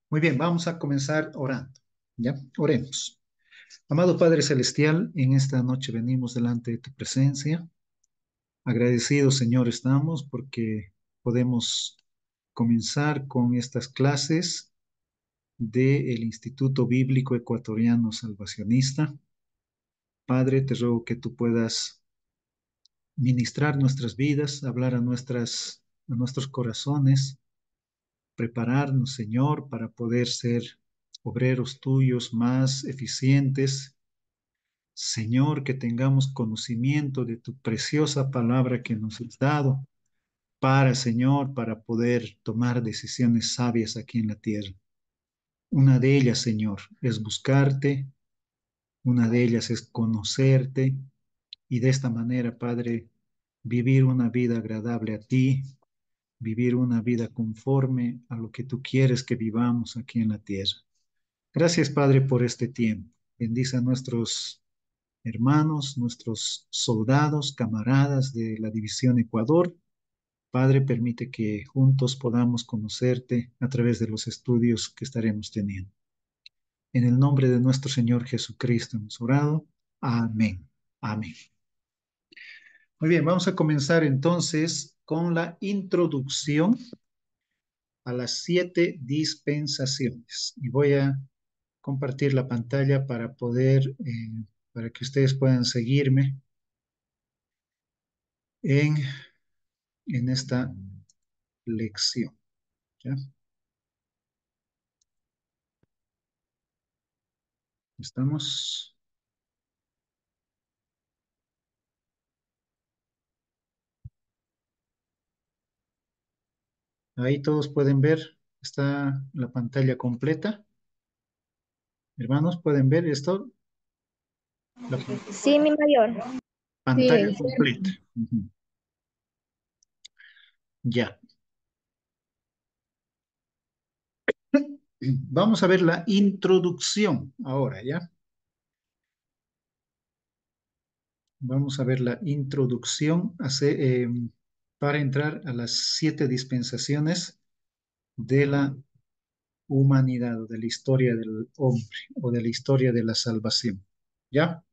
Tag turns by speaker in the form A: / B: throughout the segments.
A: Muy bien, vamos a comenzar orando. ¿Ya? Oremos. Amado Padre Celestial, en esta noche venimos delante de tu presencia. Agradecidos, Señor, estamos porque podemos comenzar con estas clases del Instituto Bíblico Ecuatoriano Salvacionista. Padre, te ruego que tú puedas ministrar nuestras vidas, hablar a nuestros corazones, prepararnos, Señor, para poder ser obreros tuyos más eficientes. Señor, que tengamos conocimiento de tu preciosa palabra que nos has dado para, Señor, para poder tomar decisiones sabias aquí en la tierra. Una de ellas, Señor, es buscarte, una de ellas es conocerte y de esta manera, Padre, vivir una vida agradable a ti, vivir una vida conforme a lo que tú quieres que vivamos aquí en la tierra. Gracias, Padre, por este tiempo. Bendice a nuestros hermanos, nuestros soldados, camaradas de la División Ecuador. Padre, permite que juntos podamos conocerte a través de los estudios que estaremos teniendo. En el nombre de nuestro Señor Jesucristo hemos orado. Amén. Amén. Muy bien, vamos a comenzar entonces con la introducción a las 7 dispensaciones. Y voy a compartir la pantalla para que ustedes puedan seguirme en, en esta lección. ¿Ya? ¿Estamos? Ahí todos pueden ver, está la pantalla completa. Hermanos, ¿pueden ver esto? La
B: Sí, mi mayor.
A: pantalla
B: Sí.
A: completa. Ujú. Ya. Vamos a ver la introducción ahora, ¿ya? Vamos a ver la introducción para entrar a las 7 dispensaciones de la humanidad, o de la historia del hombre, o de la historia de la salvación. ¿Ya?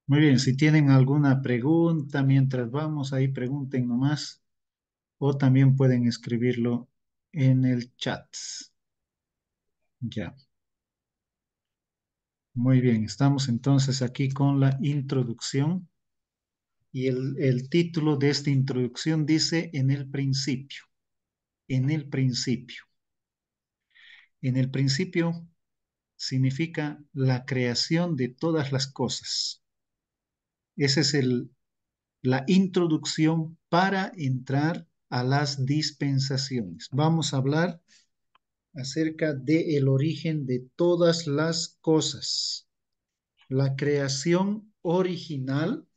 A: Muy bien, si tienen alguna pregunta mientras vamos, ahí pregunten nomás, o también pueden escribirlo en el chat. Ya, muy bien, estamos entonces aquí con la introducción y el título de esta introducción dice en el principio, en el principio. En el principio significa la creación de todas las cosas. Esa es la introducción para entrar a las dispensaciones. Vamos a hablar acerca del origen de todas las cosas, la creación original,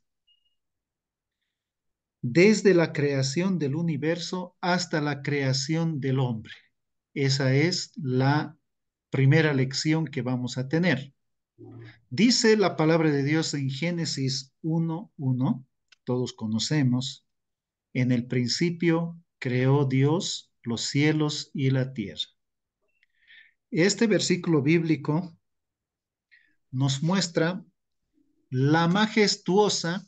A: desde la creación del universo hasta la creación del hombre. Esa es la primera lección que vamos a tener. Dice la palabra de Dios en Génesis 1:1, todos conocemos, en el principio creó Dios los cielos y la tierra. Este versículo bíblico nos muestra la majestuosa,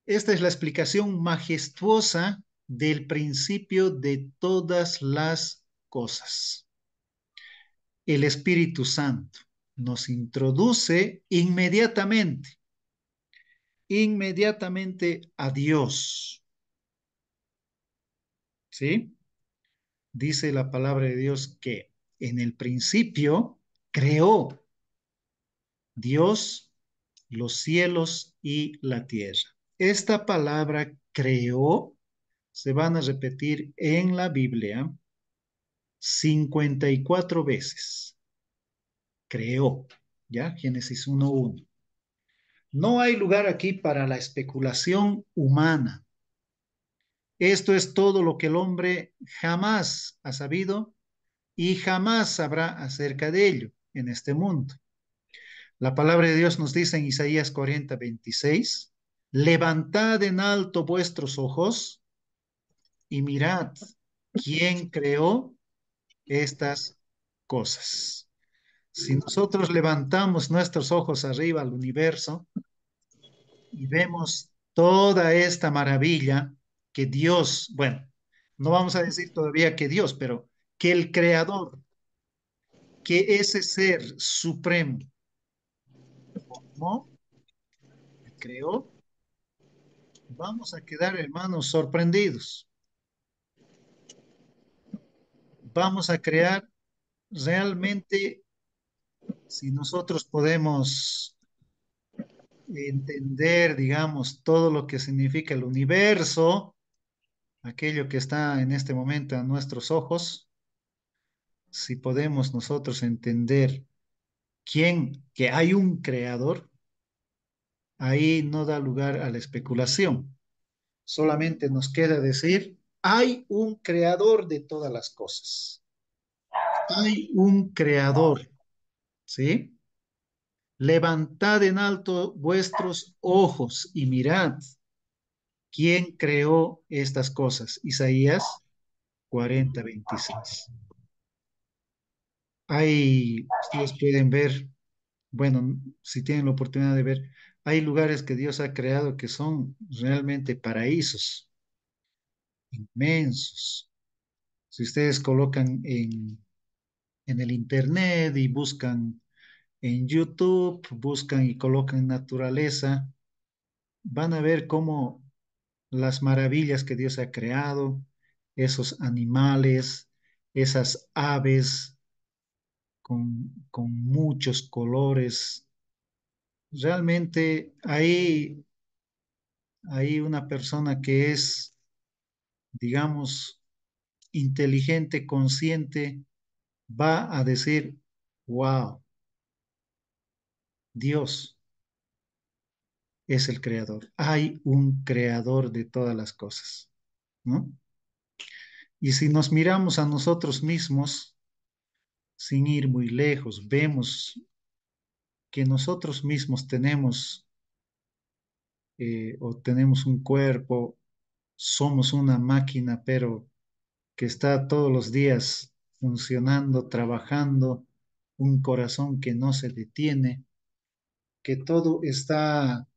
A: esta es la explicación majestuosa del principio de todas las cosas. El Espíritu Santo nos introduce inmediatamente a Dios. ¿Sí? Dice la palabra de Dios que en el principio creó Dios los cielos y la tierra. Esta palabra creó se van a repetir en la Biblia 54 veces. Creó, ¿ya? Génesis 1:1. No hay lugar aquí para la especulación humana. Esto es todo lo que el hombre jamás ha sabido y jamás sabrá acerca de ello en este mundo. La palabra de Dios nos dice en Isaías 40:26, levantad en alto vuestros ojos y mirad quién creó estas cosas. Si nosotros levantamos nuestros ojos arriba al universo y vemos toda esta maravilla que Dios, bueno, no vamos a decir todavía que Dios, pero que el Creador, que ese ser supremo formó, creó, vamos a quedar, hermanos, sorprendidos. Vamos a crear realmente, si nosotros podemos entender, digamos, todo lo que significa el universo, aquello que está en este momento a nuestros ojos, si podemos nosotros entender que hay un creador, ahí no da lugar a la especulación. Solamente nos queda decir, hay un creador de todas las cosas. Hay un creador, ¿sí? Levantad en alto vuestros ojos y mirad quién creó estas cosas. Isaías 40:26. Ustedes pueden ver, bueno, si tienen la oportunidad de ver, hay lugares que Dios ha creado que son realmente paraísos inmensos. Si ustedes colocan en el internet y buscan en YouTube, buscan y colocan naturaleza, van a ver cómo las maravillas que Dios ha creado, esos animales, esas aves con muchos colores. Realmente hay una persona que es, digamos, inteligente, consciente, va a decir, wow, Dios es el creador. Hay un creador de todas las cosas, ¿no? Y si nos miramos a nosotros mismos, sin ir muy lejos, vemos que nosotros mismos tenemos o tenemos un cuerpo, somos una máquina, pero que está todos los días funcionando, trabajando, un corazón que no se detiene, que todo está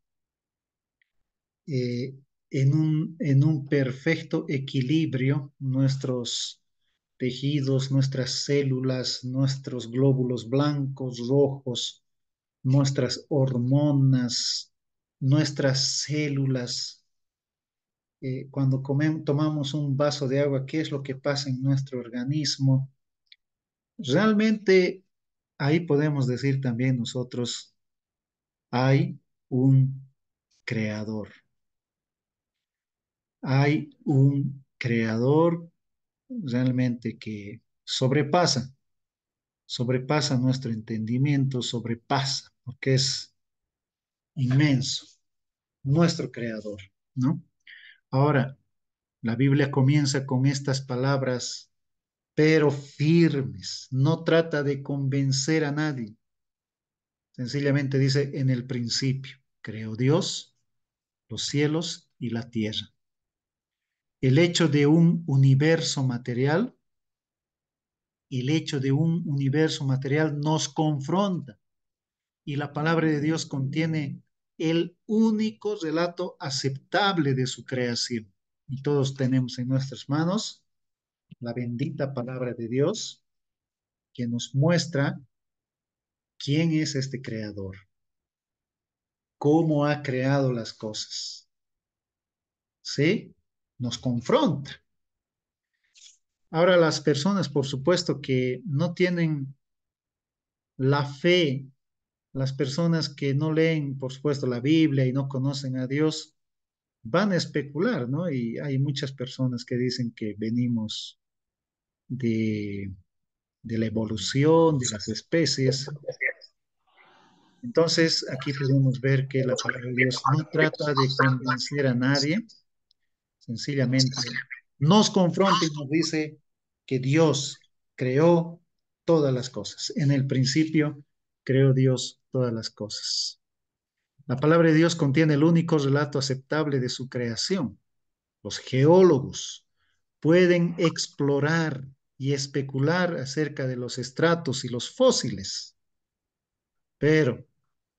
A: eh, en un perfecto equilibrio, nuestros tejidos, nuestras células, nuestros glóbulos blancos, rojos, nuestras hormonas, nuestras células. Cuando tomamos un vaso de agua, ¿qué es lo que pasa en nuestro organismo? Realmente ahí podemos decir también nosotros, hay un creador. Hay un creador realmente que sobrepasa nuestro entendimiento, sobrepasa, porque es inmenso, nuestro creador, ¿no? Ahora, la Biblia comienza con estas palabras, pero firmes, no trata de convencer a nadie, sencillamente dice, en el principio, creó Dios los cielos y la tierra. El hecho de un universo material el hecho de un universo material nos confronta y la palabra de Dios contiene el único relato aceptable de su creación. Y todos tenemos en nuestras manos la bendita palabra de Dios que nos muestra quién es este creador, cómo ha creado las cosas. ¿Sí? Nos confronta. Ahora las personas, por supuesto, que no tienen la fe, las personas que no leen, por supuesto, la Biblia y no conocen a Dios, van a especular, ¿no? Y hay muchas personas que dicen que venimos de, de la evolución, de las especies. Entonces, aquí podemos ver que la palabra de Dios no trata de convencer a nadie, sencillamente nos confronta y nos dice que Dios creó todas las cosas. En el principio creó Dios todas las cosas. La palabra de Dios contiene el único relato aceptable de su creación. Los geólogos pueden explorar y especular acerca de los estratos y los fósiles, pero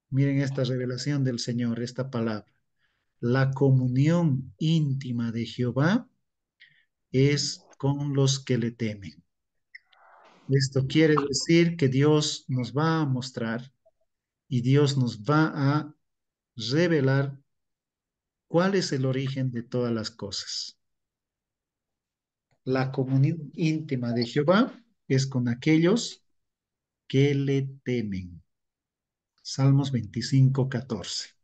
A: miren esta revelación del Señor, esta palabra. La comunión íntima de Jehová es con los que le temen. Esto quiere decir que Dios nos va a mostrar y Dios nos va a revelar cuál es el origen de todas las cosas. La comunión íntima de Jehová es con aquellos que le temen. Salmos 25:14.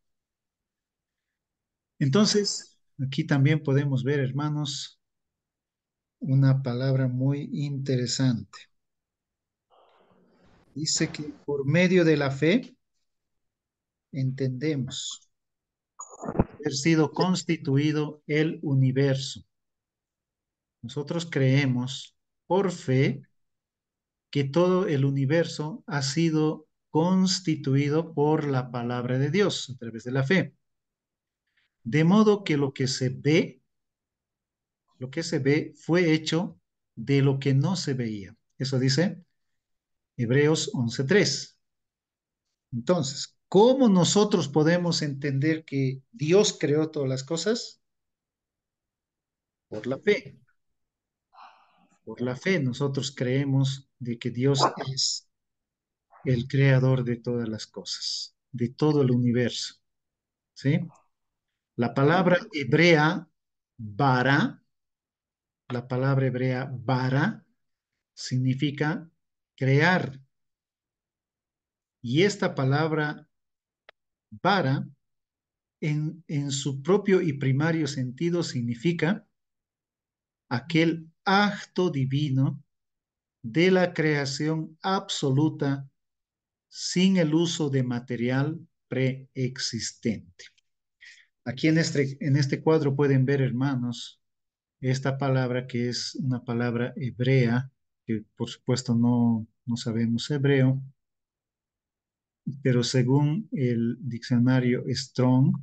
A: Entonces, aquí también podemos ver, hermanos, una palabra muy interesante. Dice que por medio de la fe entendemos haber sido constituido el universo. Nosotros creemos por fe que todo el universo ha sido constituido por la palabra de Dios a través de la fe. De modo que lo que se ve fue hecho de lo que no se veía. Eso dice Hebreos 11:3. Entonces, ¿cómo nosotros podemos entender que Dios creó todas las cosas? Por la fe. Por la fe nosotros creemos de que Dios es el creador de todas las cosas, de todo el universo, ¿sí? La palabra hebrea bara, la palabra hebrea bara significa crear. Y esta palabra bara en su propio y primario sentido significa aquel acto divino de la creación absoluta sin el uso de material preexistente. Aquí en este cuadro pueden ver, hermanos, esta palabra que es una palabra hebrea, que por supuesto no sabemos hebreo, pero según el diccionario Strong,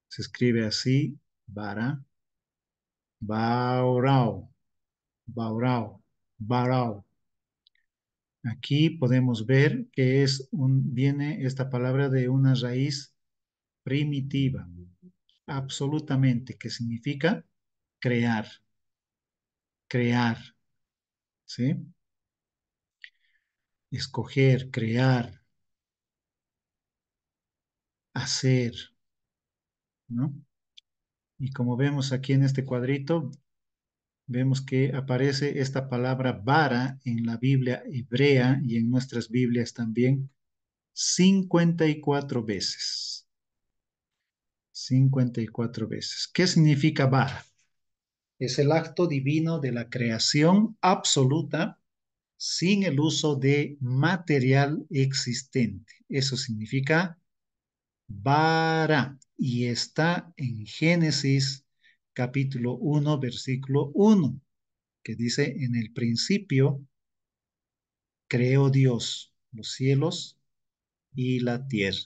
A: se escribe así, bara, baorao, baorao, barao. Aquí podemos ver que viene esta palabra de una raíz primitiva, absolutamente, que significa crear, crear, ¿sí? Escoger, crear, hacer, ¿no? Y como vemos aquí en este cuadrito, vemos que aparece esta palabra vara en la Biblia hebrea y en nuestras Biblias también 54 veces. 54 veces. ¿Qué significa vara? Es el acto divino de la creación absoluta sin el uso de material existente. Eso significa vara y está en Génesis capítulo 1, versículo 1, que dice, en el principio creó Dios los cielos y la tierra.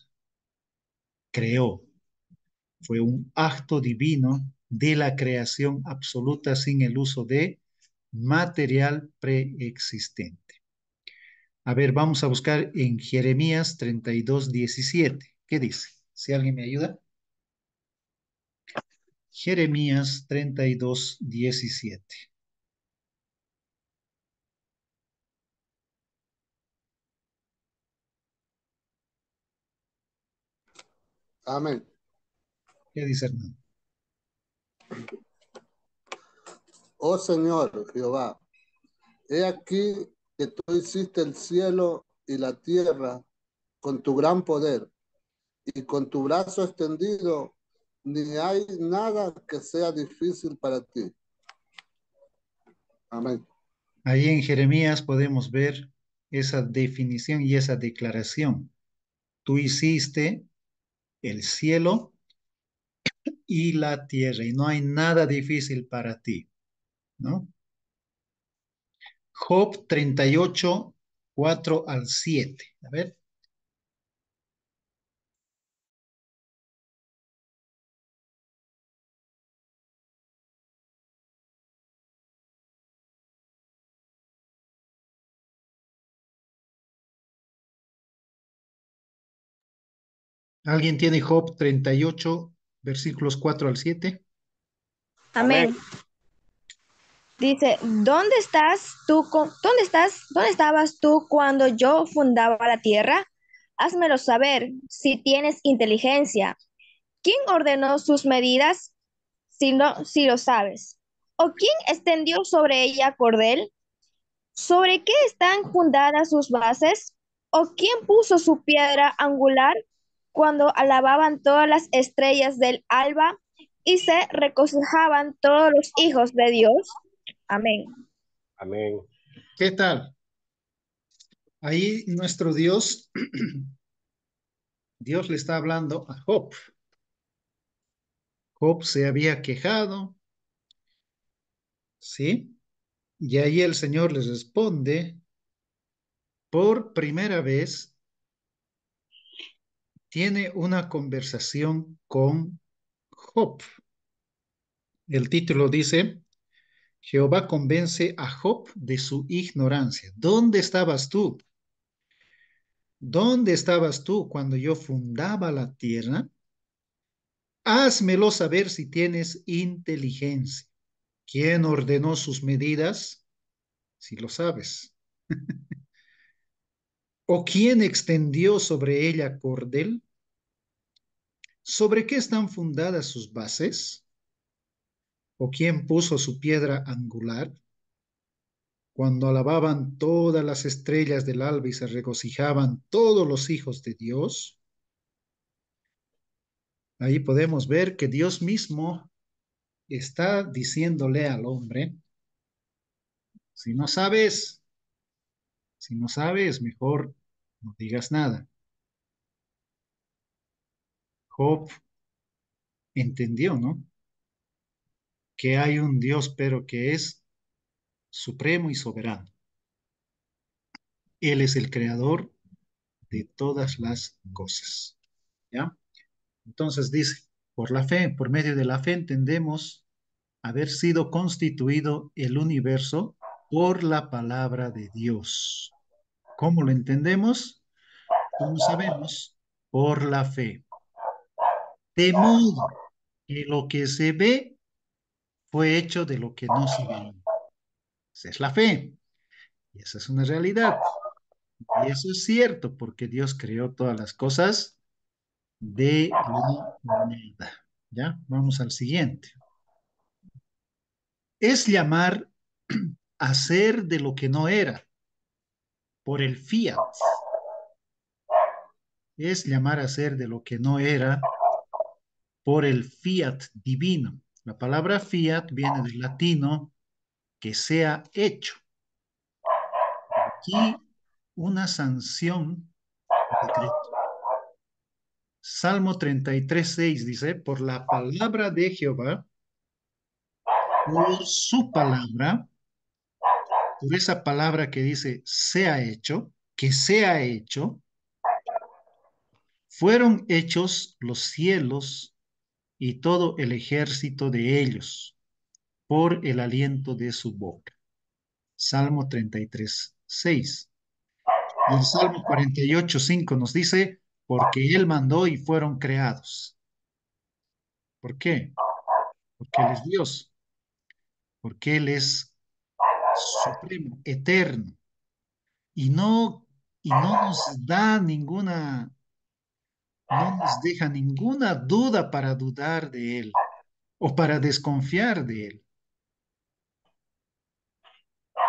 A: Creó. Fue un acto divino de la creación absoluta sin el uso de material preexistente. A ver, vamos a buscar en Jeremías 32:17. ¿Qué dice? Si alguien me ayuda. Jeremías 32:17.
B: Amén.
A: ¿Qué dice, hermano?
B: Oh Señor Jehová, he aquí que tú hiciste el cielo y la tierra con tu gran poder y con tu brazo extendido, ni hay nada que sea difícil para ti. Amén.
A: Ahí en Jeremías podemos ver esa definición y esa declaración. Tú hiciste el cielo y la tierra y no hay nada difícil para ti, ¿no? Job 38:11 4 al 7. A ver, ¿alguien tiene Job 38, versículos 4 al 7?
C: Amén. Dice, ¿dónde estás tú? ¿Dónde estabas tú cuando yo fundaba la tierra? Házmelo saber si tienes inteligencia. ¿Quién ordenó sus medidas si lo sabes? ¿O quién extendió sobre ella cordel? ¿Sobre qué están fundadas sus bases? ¿O quién puso su piedra angular cuando alababan todas las estrellas del alba y se regocijaban todos los hijos de Dios? Amén.
D: Amén.
A: ¿Qué tal? Ahí nuestro Dios, Dios le está hablando a Job. Job se había quejado, ¿sí? Y ahí el Señor les responde, por primera vez tiene una conversación con Job. El título dice, Jehová convence a Job de su ignorancia. ¿Dónde estabas tú? ¿Dónde estabas tú cuando yo fundaba la tierra? Házmelo saber si tienes inteligencia. ¿Quién ordenó sus medidas? Si lo sabes. ¿O quién extendió sobre ella cordel? ¿Sobre qué están fundadas sus bases? ¿O quién puso su piedra angular? Cuando alababan todas las estrellas del alba y se regocijaban todos los hijos de Dios, ahí podemos ver que Dios mismo está diciéndole al hombre, si no sabes, si no sabes, mejor no digas nada. Job entendió, ¿no? Que hay un Dios, pero que es supremo y soberano. Él es el creador de todas las cosas. ¿Ya? Entonces dice, por la fe, por medio de la fe entendemos haber sido constituido el universo por la palabra de Dios. ¿Cómo lo entendemos? ¿Cómo sabemos? Por la fe. De modo que lo que se ve fue hecho de lo que no se ve. Esa es la fe. Y esa es una realidad. Y eso es cierto porque Dios creó todas las cosas de la nada. ¿Ya? Vamos al siguiente. Es llamar a ser de lo que no era por el fiat. Es llamar a ser de lo que no era por el fiat divino. La palabra fiat viene del latino que sea hecho. Aquí una sanción, decreto. Salmo 33:6 dice, por la palabra de Jehová, por su palabra, por esa palabra que dice sea hecho, que sea hecho, fueron hechos los cielos y todo el ejército de ellos, por el aliento de su boca. Salmo 33:6. Y el Salmo 48:5 nos dice, porque Él mandó y fueron creados. ¿Por qué? Porque Él es Dios, porque Él es supremo, eterno, y no nos da ninguna, no nos deja ninguna duda para dudar de Él o para desconfiar de Él.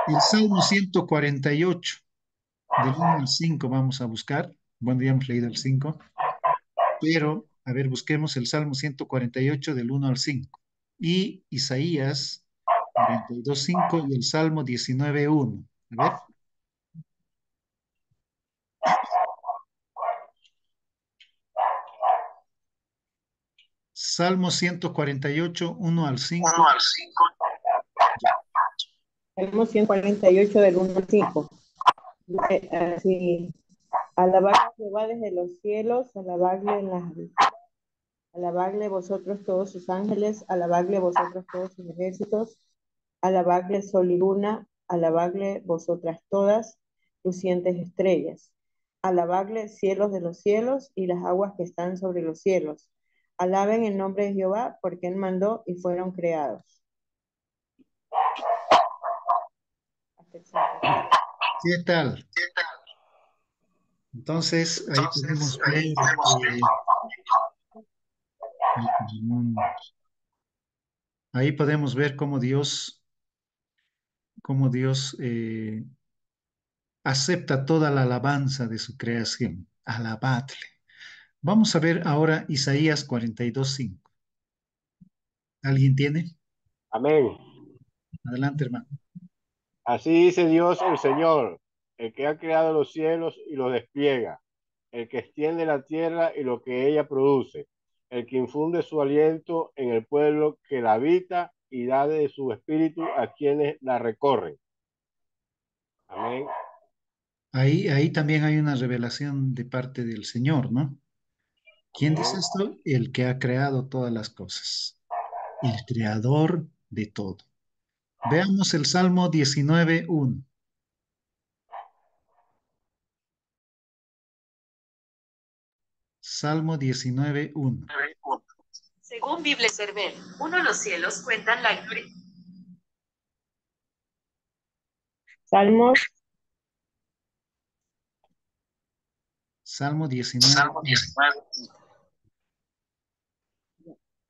A: El Salmo 148, del 1 al 5 vamos a buscar. Bueno, ya hemos leído el 5, pero a ver, busquemos el Salmo 148 del 1 al 5. Y Isaías 42:5 y el Salmo 19:1. A ver, Salmo 148, 1 al 5.
C: 1 al 5. Salmo 148 del 1 al 5.
D: Así, alabad a Jehová desde los cielos, alabadle en las alturas, alabadle vosotros todos sus ángeles, alabadle vosotros todos sus ejércitos, alabadle sol y luna, alabadle vosotras todas, lucientes estrellas, alabadle cielos de los cielos y las aguas que están sobre los cielos. Alaben el nombre de Jehová, porque él mandó y fueron creados. Hasta el 5.
A: ¿Qué tal? Entonces, ahí podemos ver, ahí podemos ver cómo Dios acepta toda la alabanza de su creación. Alabadle. Vamos a ver ahora Isaías 42:5. ¿Alguien tiene?
E: Amén.
A: Adelante, hermano.
E: Así dice Dios el Señor, el que ha creado los cielos y los despliega, el que extiende la tierra y lo que ella produce, el que infunde su aliento en el pueblo que la habita y da de su espíritu a quienes la recorren. Amén.
A: Ahí también hay una revelación de parte del Señor, ¿no? ¿Quién dice esto? El que ha creado todas las cosas, el creador de todo. Veamos el Salmo 19:1. Salmo 19:1.
F: Según Bible Server, los cielos cuentan la gloria.
D: Salmos.
A: Salmo 19.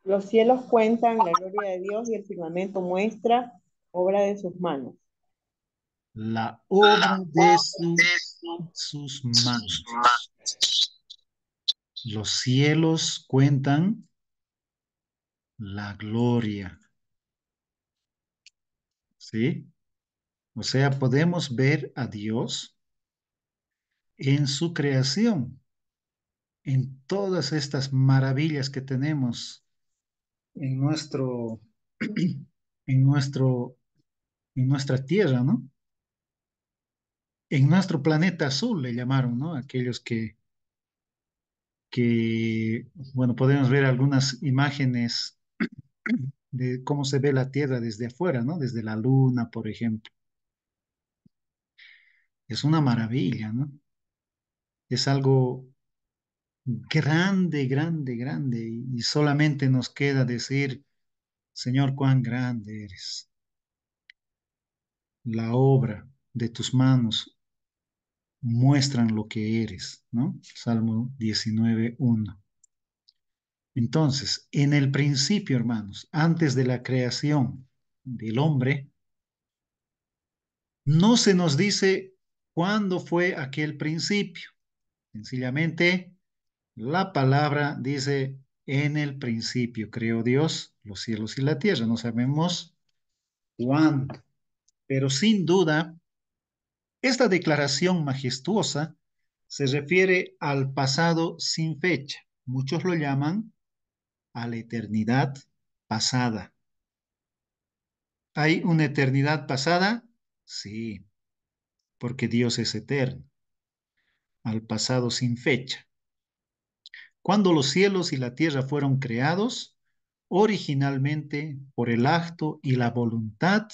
D: Los cielos cuentan la gloria de Dios y el firmamento muestra obra de sus manos.
A: La obra de sus manos. Los cielos cuentan la gloria. ¿Sí? O sea, podemos ver a Dios en su creación, en todas estas maravillas que tenemos en en nuestro, en nuestra tierra, ¿no? En nuestro planeta azul le llamaron, ¿no? Aquellos bueno, podemos ver algunas imágenes de cómo se ve la Tierra desde afuera, ¿no? Desde la Luna, por ejemplo. Es una maravilla, ¿no? Es algo grande, grande, grande, y solamente nos queda decir, Señor, cuán grande eres. La obra de tus manos muestran lo que eres, ¿no? Salmo 19:1. Entonces, en el principio, hermanos, antes de la creación del hombre, no se nos dice cuándo fue aquel principio. Sencillamente, la palabra dice, en el principio creó Dios los cielos y la tierra. No sabemos cuándo, pero sin duda, esta declaración majestuosa se refiere al pasado sin fecha. Muchos lo llaman a la eternidad pasada. ¿Hay una eternidad pasada? Sí, porque Dios es eterno, al pasado sin fecha. Cuando los cielos y la tierra fueron creados, originalmente por el acto y la voluntad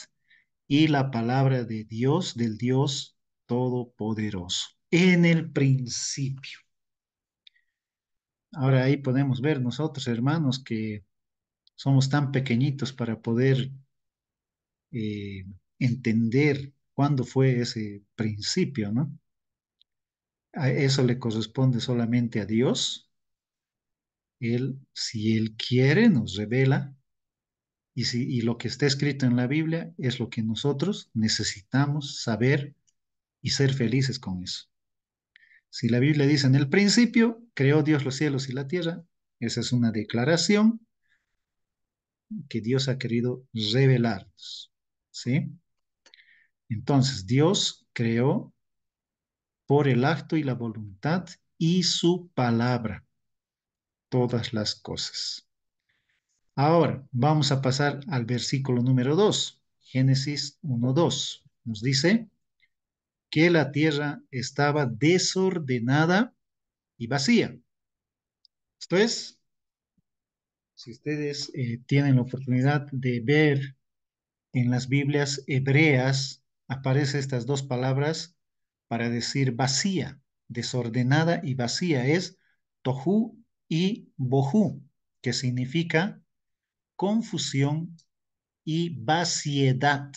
A: y la palabra de Dios, del Dios Todopoderoso, en el principio. Ahora ahí podemos ver nosotros, hermanos, que somos tan pequeñitos para poder eh, entender cuándo fue ese principio, ¿no? A eso le corresponde solamente a Dios. Él, si Él quiere, nos revela. Y lo que está escrito en la Biblia es lo que nosotros necesitamos saber y ser felices con eso. Si la Biblia dice en el principio, creó Dios los cielos y la tierra, esa es una declaración que Dios ha querido revelarnos. ¿Sí? Entonces, Dios creó por el acto y la voluntad y su palabra todas las cosas. Ahora, vamos a pasar al versículo número 2, Génesis 1:2. Nos dice, que la tierra estaba desordenada y vacía. Esto es, si ustedes tienen la oportunidad de ver en las Biblias hebreas, aparecen estas dos palabras para decir vacía, desordenada y vacía. Es tohu y bohu, que significa confusión y vaciedad.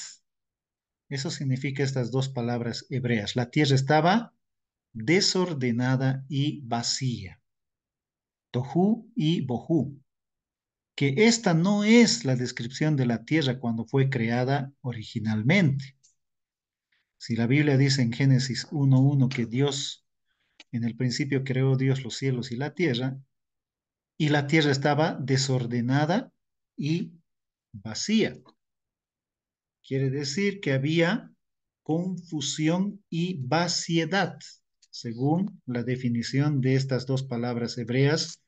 A: Eso significa estas dos palabras hebreas. La tierra estaba desordenada y vacía. Tohu y bohu. Que esta no es la descripción de la tierra cuando fue creada originalmente. Si la Biblia dice en Génesis 1:1 que Dios, en el principio creó Dios los cielos y la tierra estaba desordenada y vacía. Quiere decir que había confusión y vaciedad, según la definición de estas dos palabras hebreas,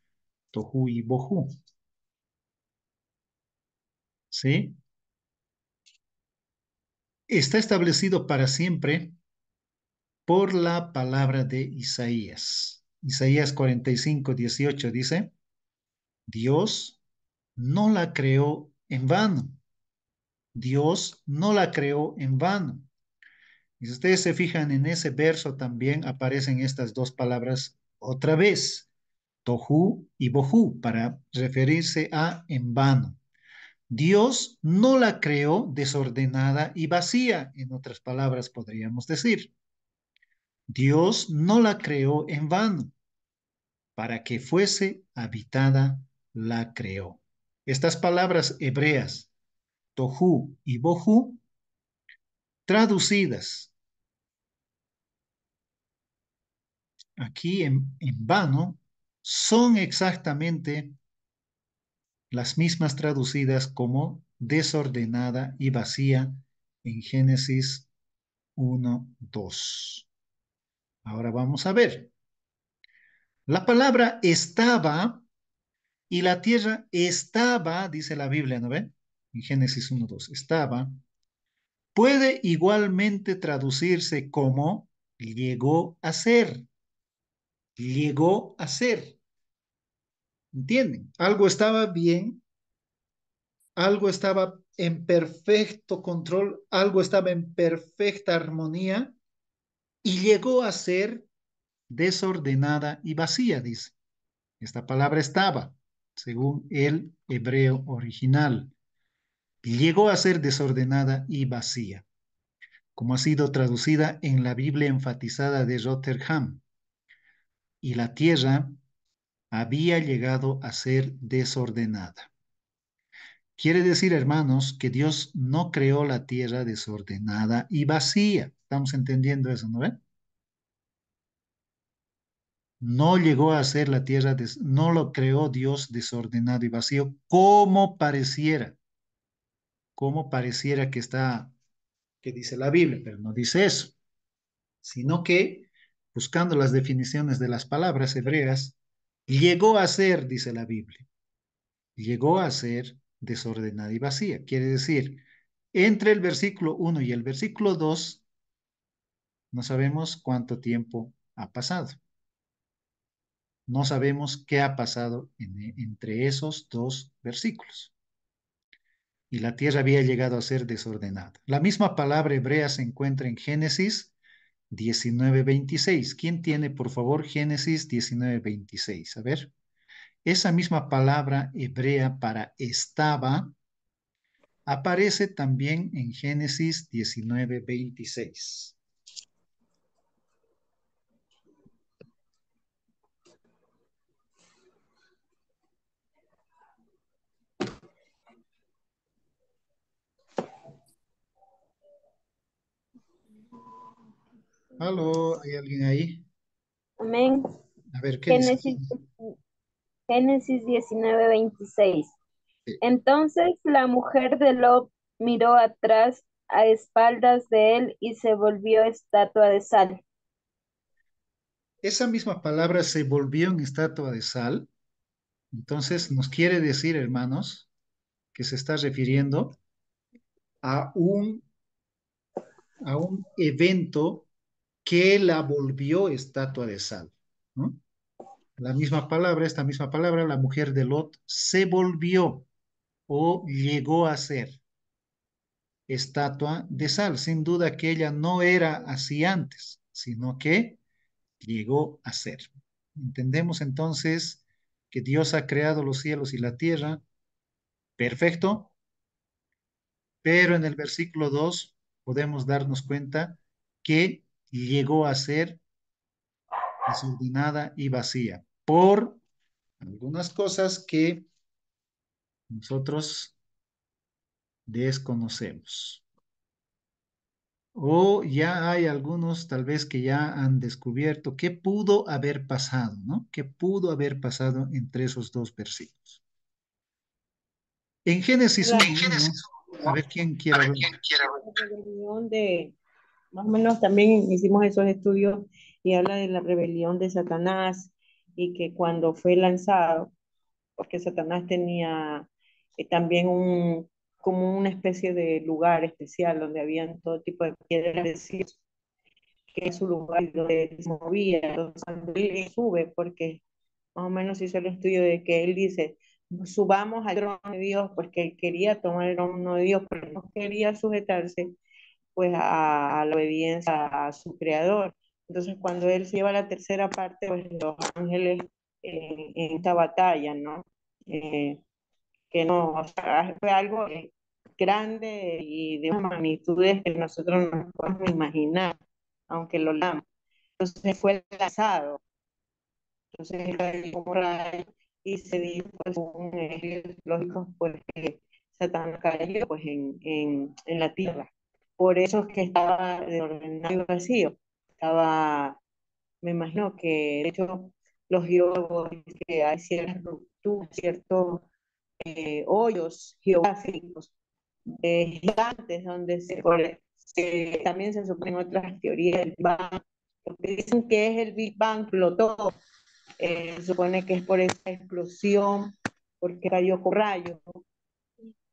A: tohu y bohu. ¿Sí? Está establecido para siempre por la palabra de Isaías. Isaías 45:18 dice, Dios no la creó en vano. Dios no la creó en vano. Y si ustedes se fijan en ese verso también aparecen estas dos palabras otra vez, tohu y bohu, para referirse a en vano. Dios no la creó desordenada y vacía, en otras palabras podríamos decir. Dios no la creó en vano, para que fuese habitada la creó. Estas palabras hebreas, tohu y bohu, traducidas aquí en vano, son exactamente las mismas traducidas como desordenada y vacía en Génesis 1:2. Ahora vamos a ver. La palabra estaba y la tierra estaba, dice la Biblia, ¿no ven? En Génesis 1:2, estaba, puede igualmente traducirse como llegó a ser, llegó a ser. ¿Entienden? Algo estaba bien, algo estaba en perfecto control, algo estaba en perfecta armonía y llegó a ser desordenada y vacía, dice. Esta palabra estaba, según el hebreo original. Llegó a ser desordenada y vacía, como ha sido traducida en la Biblia enfatizada de Rotterdam. Y la tierra había llegado a ser desordenada. Quiere decir, hermanos, que Dios no creó la tierra desordenada y vacía. ¿Estamos entendiendo eso, no ven? No llegó a ser la tierra, no lo creó Dios desordenado y vacío, como pareciera que está, que dice la Biblia, pero no dice eso, sino que, buscando las definiciones de las palabras hebreas, llegó a ser, dice la Biblia, llegó a ser desordenada y vacía. Quiere decir, entre el versículo 1 y el versículo 2, no sabemos cuánto tiempo ha pasado. No sabemos qué ha pasado entre esos dos versículos. Y la tierra había llegado a ser desordenada. La misma palabra hebrea se encuentra en Génesis 19:26. ¿Quién tiene, por favor, Génesis 19:26? A ver, esa misma palabra hebrea para estaba aparece también en Génesis 19:26. ¿Aló? ¿Hay alguien ahí?
G: Amén.
A: A ver, ¿qué dice?
G: Génesis, Génesis 19:26.
A: Sí.
G: Entonces la mujer de Lot miró atrás a espaldas de él y se volvió estatua de sal.
A: Esa misma palabra se volvió en estatua de sal. Entonces nos quiere decir, hermanos, que se está refiriendo a un evento que la volvió estatua de sal, ¿no? La misma palabra, esta misma palabra, la mujer de Lot se volvió o llegó a ser estatua de sal. Sin duda que ella no era así antes, sino que llegó a ser. Entendemos entonces que Dios ha creado los cielos y la tierra, perfecto, pero en el versículo 2 podemos darnos cuenta que llegó a ser desordenada y vacía por algunas cosas que nosotros desconocemos. O ya hay algunos tal vez que ya han descubierto qué pudo haber pasado, ¿no? ¿Qué pudo haber pasado entre esos dos versículos? En Génesis
D: La
A: 1:1, a ver quién quiere hablar.
D: rebelión de, más o menos también hicimos esos estudios y habla de la rebelión de Satanás y que cuando fue lanzado, porque Satanás tenía también como una especie de lugar especial donde habían todo tipo de piedras que es su lugar donde él se movía. Entonces, cuando él sube, porque más o menos hizo el estudio de que él dice, subamos al trono de Dios, pues que él quería tomar el trono de Dios, pero no quería sujetarse pues a la obediencia a su creador. Entonces, cuando él se lleva la tercera parte, pues los ángeles en esta batalla, ¿no? Eh, que no, o sea, fue algo grande y de magnitudes que nosotros no podemos imaginar, aunque lo leamos. Entonces fue lanzado, entonces él cayó como rayo y se dijo, pues, según lógicos, pues que Satán cayó pues en la tierra. Por eso es que estaba desordenado y vacío. Estaba, me imagino que de hecho los geólogos dicen que hay ciertas rupturas, ciertos hoyos geográficos gigantes donde también se suponen otras teorías del Big Bang. Los que dicen que es el Big Bang flotó, se supone que es por esa explosión, porque cayó con rayos,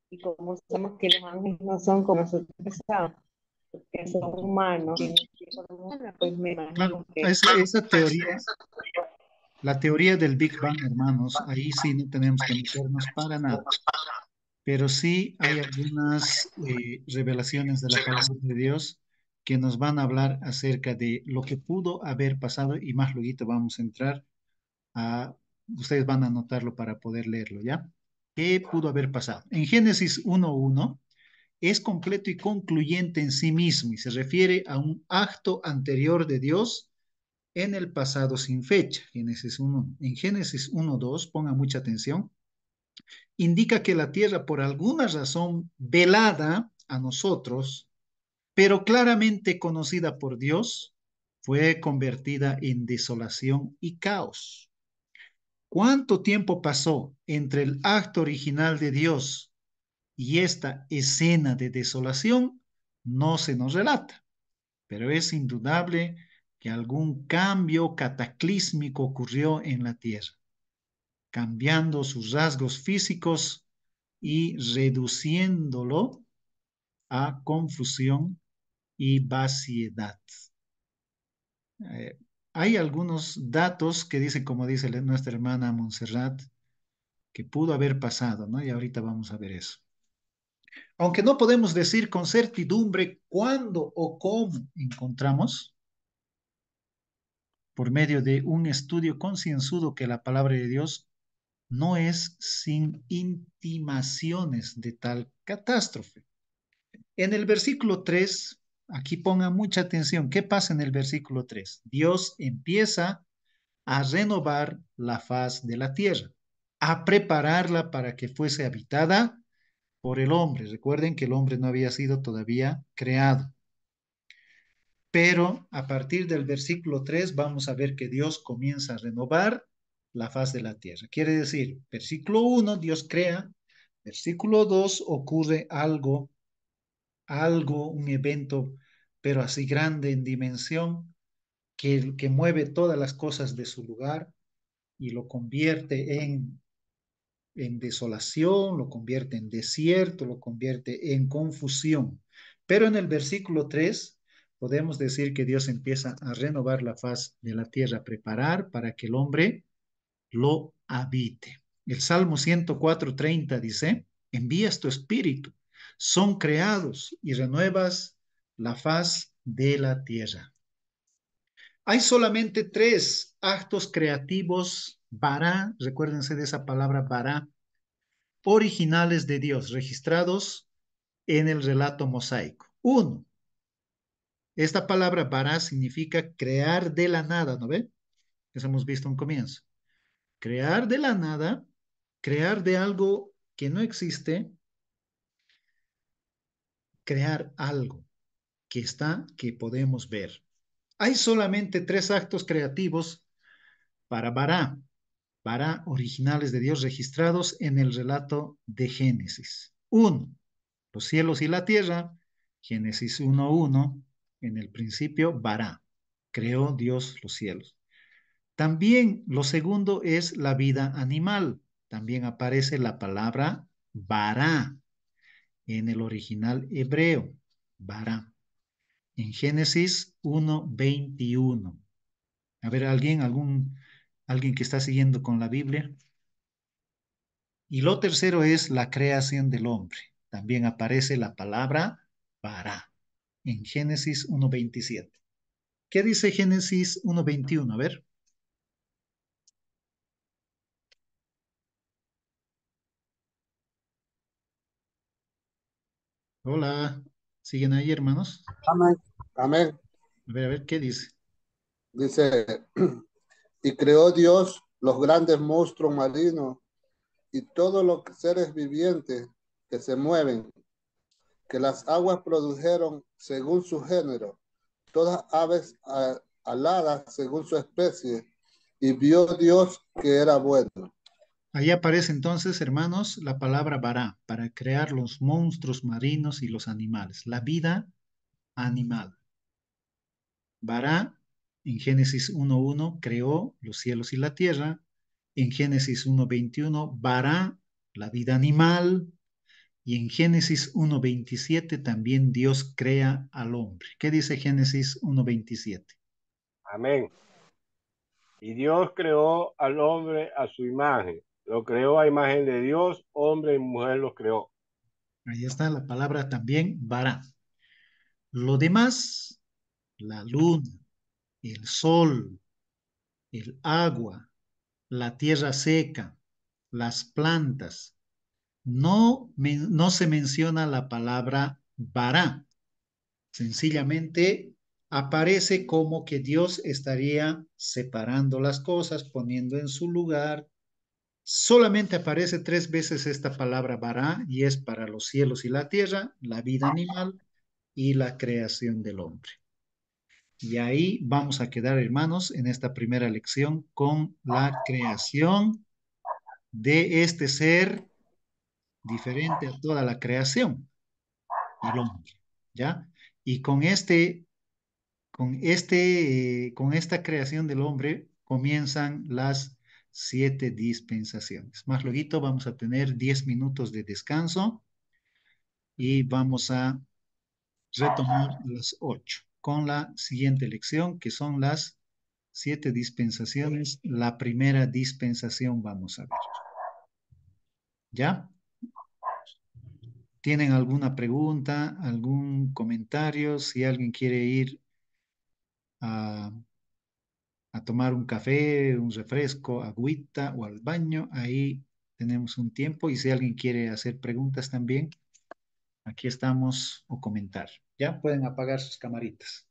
D: y como sabemos que los ángeles no son como nosotros pensamos, que son humanos, y no son humanos, pues me
A: Claro,
D: imagino que
A: esa teoría, la teoría del Big Bang, hermanos, ahí sí no tenemos que meternos para nada. Pero sí hay algunas revelaciones de la palabra de Dios que nos van a hablar acerca de lo que pudo haber pasado y más luego vamos a entrar a, ustedes van a anotarlo para poder leerlo, ¿ya? ¿Qué pudo haber pasado? En Génesis 1:1 es completo y concluyente en sí mismo y se refiere a un acto anterior de Dios en el pasado sin fecha. Génesis 1. En Génesis 1:2, ponga mucha atención, indica que la tierra por alguna razón velada a nosotros, pero claramente conocida por Dios, fue convertida en desolación y caos. ¿Cuánto tiempo pasó entre el acto original de Dios y esta escena de desolación? No se nos relata, pero es indudable que algún cambio cataclísmico ocurrió en la tierra, cambiando sus rasgos físicos y reduciéndolo a confusión y vaciedad. Eh, Hay algunos datos que dicen, como dice nuestra hermana Montserrat, que pudo haber pasado, ¿no? Y ahorita vamos a ver eso. Aunque no podemos decir con certidumbre cuándo o cómo encontramos, por medio de un estudio concienzudo que la palabra de Dios no es sin intimaciones de tal catástrofe. En el versículo 3, aquí ponga mucha atención. ¿Qué pasa en el versículo 3? Dios empieza a renovar la faz de la tierra, a prepararla para que fuese habitada por el hombre. Recuerden que el hombre no había sido todavía creado. Pero a partir del versículo 3 vamos a ver que Dios comienza a renovar la faz de la tierra. Quiere decir, versículo 1, Dios crea. Versículo 2, ocurre algo, un evento, pero así grande en dimensión, que mueve todas las cosas de su lugar y lo convierte en desolación, lo convierte en desierto, lo convierte en confusión. Pero en el versículo 3 podemos decir que Dios empieza a renovar la faz de la tierra, a preparar para que el hombre lo habite. El Salmo 104:30 dice, envías tu espíritu, son creados y renuevas la faz de la tierra. Hay solamente tres actos creativos, bara, recuérdense de esa palabra bara, originales de Dios, registrados en el relato mosaico. Uno, esta palabra bara significa crear de la nada, ¿no ve? Eso hemos visto un comienzo. Crear de la nada, crear de algo que no existe, crear algo que está, que podemos ver. Hay solamente tres actos creativos para bara, bara originales de Dios registrados en el relato de Génesis. Uno, los cielos y la tierra, Génesis 1:1, en el principio bara, creó Dios los cielos. También lo segundo es la vida animal. También aparece la palabra bara en el original hebreo, bara, en Génesis 1:21. A ver, alguien que está siguiendo con la Biblia. Y lo tercero es la creación del hombre. También aparece la palabra bara en Génesis 1:27. ¿Qué dice Génesis 1:21? A ver. Hola, ¿siguen ahí, hermanos?
B: Amén. Amén.
A: A ver, ¿qué dice?
B: Dice, y creó Dios los grandes monstruos marinos y todos los seres vivientes que se mueven, que las aguas produjeron según su género, todas aves aladas según su especie, y vio Dios que era bueno.
A: Ahí aparece entonces, hermanos, la palabra bara, para crear los monstruos marinos y los animales, la vida animal. Bara, en Génesis 1:1, creó los cielos y la tierra. En Génesis 1:21, bara, la vida animal. Y en Génesis 1:27 también Dios crea al hombre. ¿Qué dice Génesis 1:27?
E: Amén. Y Dios creó al hombre a su imagen. Lo creó a imagen de Dios, hombre y mujer lo creó.
A: Ahí está la palabra también, bara. Lo demás, la luna, el sol, el agua, la tierra seca, las plantas, no se menciona la palabra bara. Sencillamente aparece como que Dios estaría separando las cosas, poniendo en su lugar. Solamente aparece tres veces esta palabra bara y es para los cielos y la tierra, la vida animal y la creación del hombre. Y ahí vamos a quedar, hermanos, en esta primera lección con la creación de este ser diferente a toda la creación, el hombre, ¿ya? Y con esta creación del hombre comienzan las 7 dispensaciones. Más luego vamos a tener 10 minutos de descanso y vamos a retomar las 8 con la siguiente lección, que son las 7 dispensaciones. La primera dispensación vamos a ver. ¿Ya? ¿Tienen alguna pregunta, algún comentario? Si alguien quiere ir a, a tomar un café, un refresco, agüita o al baño, ahí tenemos un tiempo. Y si alguien quiere hacer preguntas también, aquí estamos o comentar. Ya pueden apagar sus camaritas.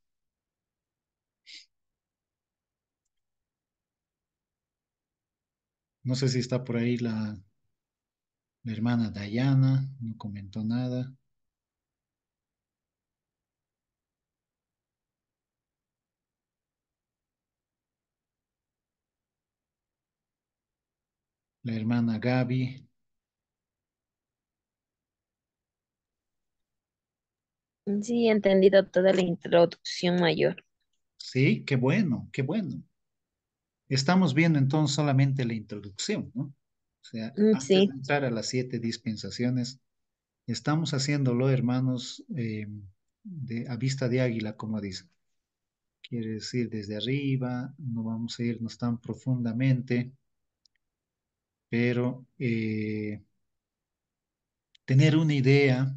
A: No sé si está por ahí la hermana Dayana, no comentó nada. La hermana Gaby.
G: Sí, he entendido toda la introducción mayor.
A: Sí, qué bueno, qué bueno. Estamos viendo entonces solamente la introducción, ¿no? O sea, antes de
G: Sí,
A: entrar a las 7 dispensaciones, estamos haciéndolo, hermanos, a vista de águila, como dice. Quiere decir desde arriba, no vamos a irnos tan profundamente, pero tener una idea,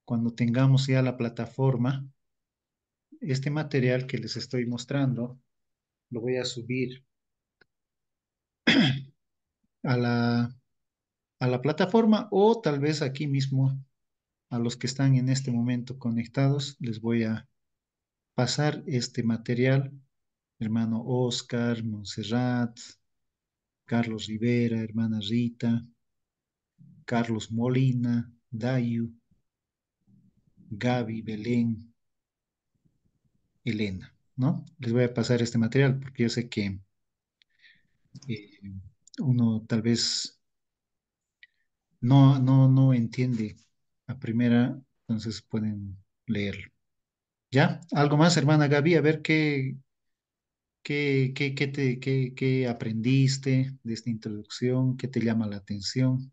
A: cuando tengamos ya la plataforma, este material que les estoy mostrando, lo voy a subir a la plataforma o tal vez aquí mismo a los que están en este momento conectados, les voy a pasar este material, hermano Oscar, Montserrat, Carlos Rivera, hermana Rita, Carlos Molina, Dayu, Gaby, Belén, Elena, ¿no? Les voy a pasar este material porque yo sé que eh, uno tal vez no entiende a primera, entonces pueden leerlo. ¿Ya? ¿Algo más, hermana Gaby? A ver qué aprendiste de esta introducción, qué te llama la atención.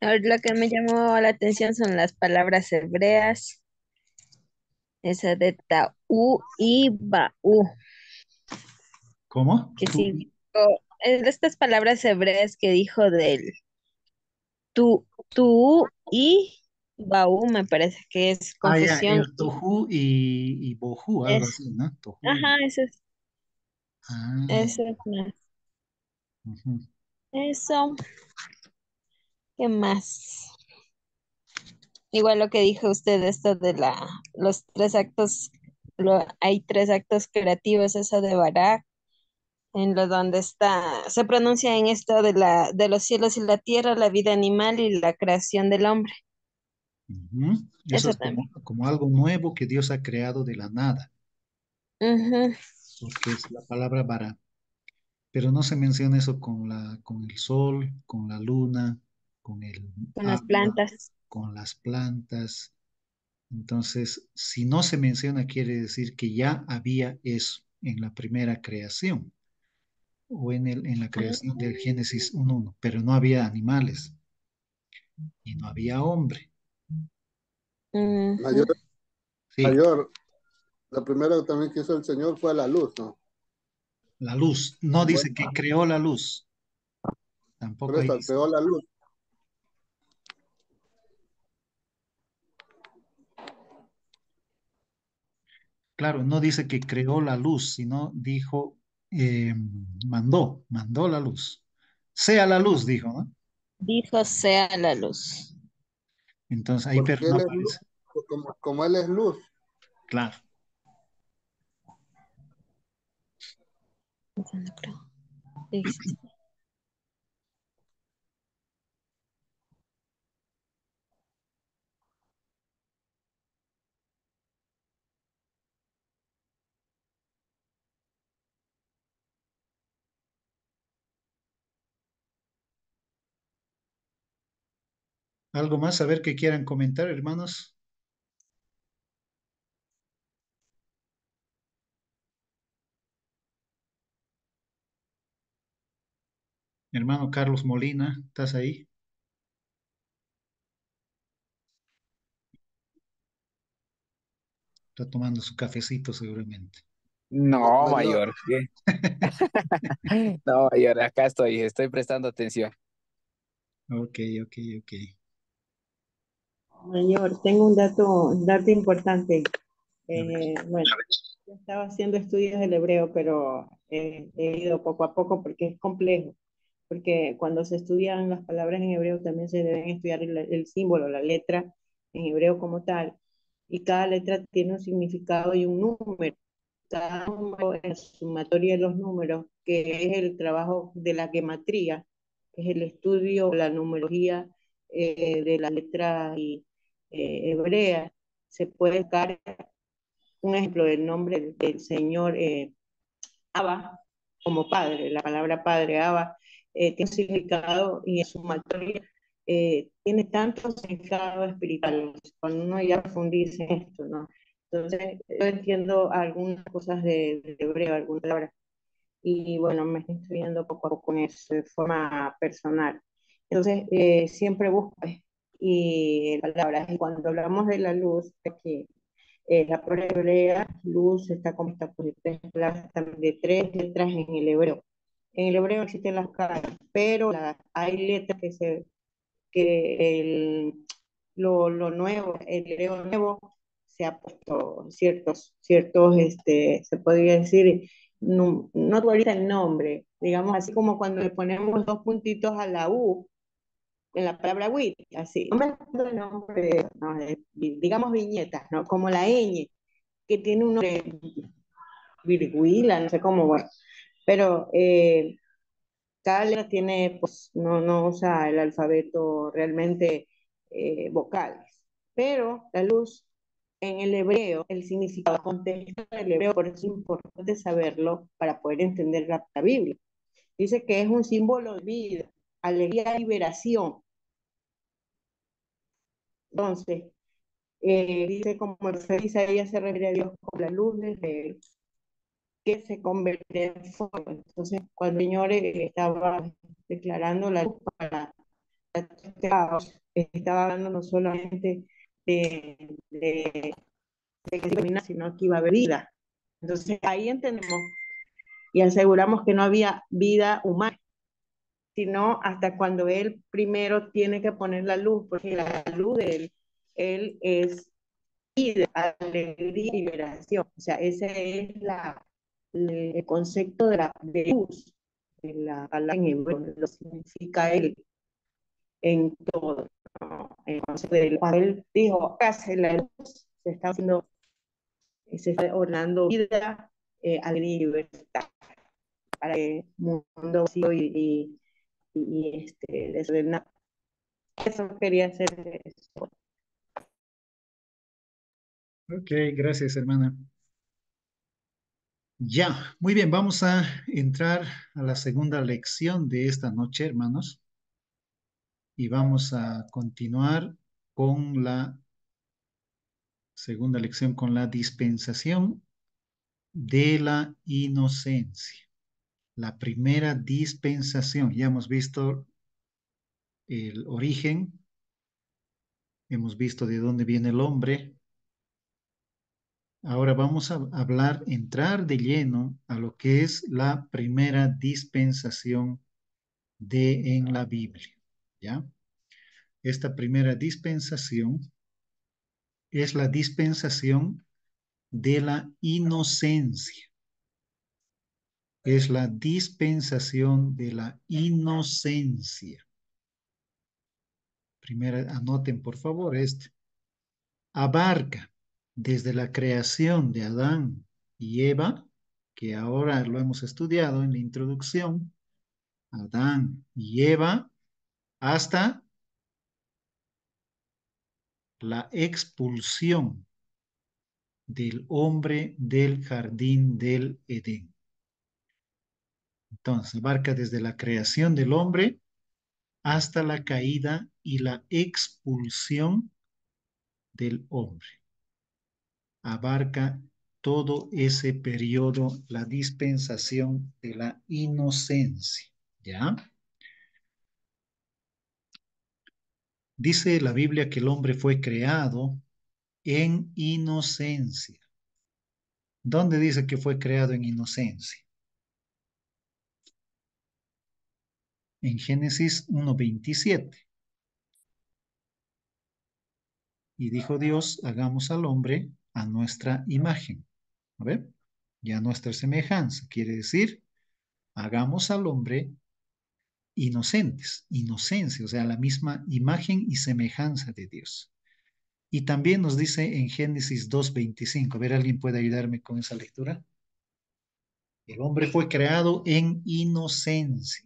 G: A ver, lo que me llamó la atención son las palabras hebreas, esa de ta'u y ba'u,
A: ¿Cómo?
G: que
A: ¿Tú?
G: significó, estas palabras hebreas que dijo del tú y ba'u, me parece que es
A: Ah, ya,
G: confusión.
A: el tohu y bohu, algo
G: Es,
A: así, ¿no? Tohu.
G: ajá,
A: Ah,
G: eso es más.
A: ujú.
G: Eso, ¿qué más? Igual lo que dijo usted, esto de los tres actos, hay tres actos creativos, eso de Barak, en lo donde se pronuncia en esto de los cielos y la tierra, la vida animal y la creación del hombre.
A: Ujú. Eso
G: Eso
A: es
G: también.
A: como algo nuevo que Dios ha creado de la nada,
G: Ujú.
A: porque es la palabra bara. Pero no se menciona eso con el sol, con la luna, con el
G: Con las
A: agua,
G: plantas.
A: con las plantas. Entonces, si no se menciona, quiere decir que ya había eso en la primera creación o en la creación del Génesis 1:1, pero no había animales y no había hombre.
G: Ujú.
B: Mayor,
A: Sí,
B: mayor, lo primero también que hizo el Señor fue la luz, ¿no?
A: la luz. No
B: Como
A: dice que creó la luz.
B: por
A: Tampoco ahí
B: eso
A: dice.
B: creó la luz.
A: Claro, no dice que creó la luz, sino dijo, mandó la luz. Sea la luz, dijo, ¿no?
G: Dijo sea la luz.
A: Entonces ahí, pero
B: Porque
A: no
B: Él es luz,
A: aparece.
B: como Él es luz.
A: Claro. ¿Algo más? A ver qué quieran comentar, hermanos. Hermano Carlos Molina, ¿estás ahí? Está tomando su cafecito seguramente.
H: No,
B: Mayor,
H: mayor, ¿qué? No, mayor, acá estoy prestando atención.
A: Ok, ok, ok.
D: Señor, tengo un dato importante.
A: A ver.
D: Bueno, yo estaba haciendo estudios del hebreo, pero he ido poco a poco porque es complejo. Porque cuando se estudian las palabras en hebreo también se deben estudiar el símbolo, la letra en hebreo como tal. Y cada letra tiene un significado y un número. Cada número es la sumatoria de los números, que es el trabajo de la gematría, que es el estudio, la numerología de la letra hebrea. Se puede dar un ejemplo del nombre del Señor Abba como padre, la palabra padre Abba tiene un significado y en sumatoria tiene tanto significado espiritual, cuando uno ya profundiza en esto, ¿no? Entonces, yo entiendo algunas cosas de hebreo, algunas palabras, y bueno, me estoy instruyendo poco a poco en eso, de forma personal. Entonces, siempre busco y palabras. Y cuando hablamos de la luz, es que la palabra hebrea, luz, está compuesta por tres palabras, también de tres letras en el hebreo. En el hebreo existen las caras, pero hay letras que lo nuevo, el hebreo nuevo, se ha puesto se podría decir, no actualiza el nombre, digamos así como cuando le ponemos dos puntitos a la U, en la palabra WIT, así. No me acuerdo el nombre, no, digamos viñetas, ¿no? Como la ñ, que tiene un nombre, virguila, no sé cómo, bueno. Pero cada letra tiene, pues, no usa el alfabeto realmente vocales. Pero la luz en el hebreo, el significado contexto del hebreo, por eso es importante saberlo para poder entender la Biblia. Dice que es un símbolo de vida, alegría, liberación. Entonces, dice como el profeta Isaías se refiere a Dios como la luz de él, que se convierte en fuego. Entonces, cuando el Señor estaba declarando la luz para este caos, estaba hablando no solamente de que se ilumina, sino que iba a haber vida. Entonces, ahí entendemos y aseguramos que no había vida humana, sino hasta cuando Él primero tiene que poner la luz, porque la luz de Él es vida, alegría y liberación. O sea, ese es el concepto de luz, de la palabra en hebreo, lo significa Él en todo, ¿no? Entonces, cuando Él dijo, hágase la luz, se está orando vida, alegría y libertad para el mundo vacío desordenado. Eso quería hacer eso.
A: Ok, gracias, hermana. Ya, muy bien, vamos a entrar a la segunda lección de esta noche, hermanos, y vamos a continuar con la segunda lección, con la dispensación de la inocencia. La primera dispensación, ya hemos visto el origen, hemos visto de dónde viene el hombre. Ahora vamos a hablar, entrar de lleno a lo que es la primera dispensación en la Biblia, ¿ya? Esta primera dispensación es la dispensación de la inocencia. Es la dispensación de la inocencia. Primero, anoten por favor este. Abarca desde la creación de Adán y Eva, que ahora lo hemos estudiado en la introducción, Adán y Eva, hasta la expulsión del hombre del jardín del Edén. Entonces, abarca desde la creación del hombre hasta la caída y la expulsión del hombre. Abarca todo ese periodo, la dispensación de la inocencia, ¿ya? Dice la Biblia que el hombre fue creado en inocencia. ¿Dónde dice que fue creado en inocencia? En Génesis 1:27. Y dijo Dios, hagamos al hombre a nuestra imagen. A ver, y a nuestra semejanza. Quiere decir, hagamos al hombre inocentes, inocencia, o sea, la misma imagen y semejanza de Dios. Y también nos dice en Génesis 2:25. A ver, ¿alguien puede ayudarme con esa lectura? El hombre fue creado en inocencia.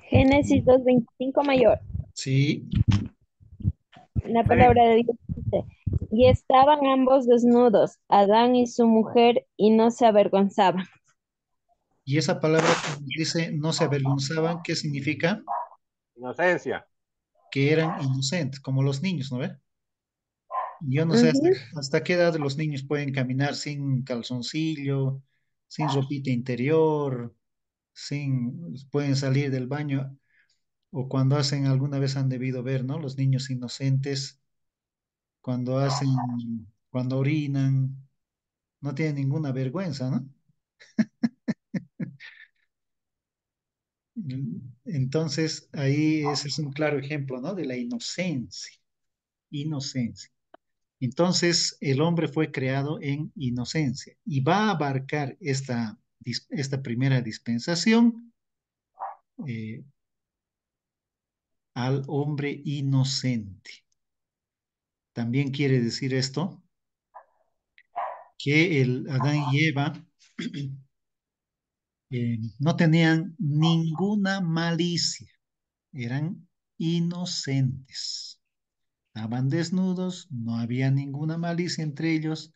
G: Génesis 2:25 mayor.
A: Sí.
G: La palabra de Dios dice, y estaban ambos desnudos, Adán y su mujer, y no se avergonzaban.
A: Y esa palabra que dice no se avergonzaban, ¿qué significa?
E: Inocencia.
A: Que eran inocentes, como los niños, ¿no ve? Yo no sé
G: Ujú.
A: hasta qué edad los niños pueden caminar sin calzoncillo, sin ropita interior, pueden salir del baño o cuando hacen, alguna vez han debido ver, ¿no? Los niños inocentes, cuando cuando orinan, no tienen ninguna vergüenza, ¿no? Entonces, ahí ese es un claro ejemplo, ¿no? De la inocencia, inocencia. Entonces, el hombre fue creado en inocencia y va a abarcar esta primera dispensación eh, al hombre inocente. También quiere decir esto que el Adán y Eva no tenían ninguna malicia, eran inocentes. Estaban desnudos, no había ninguna malicia entre ellos.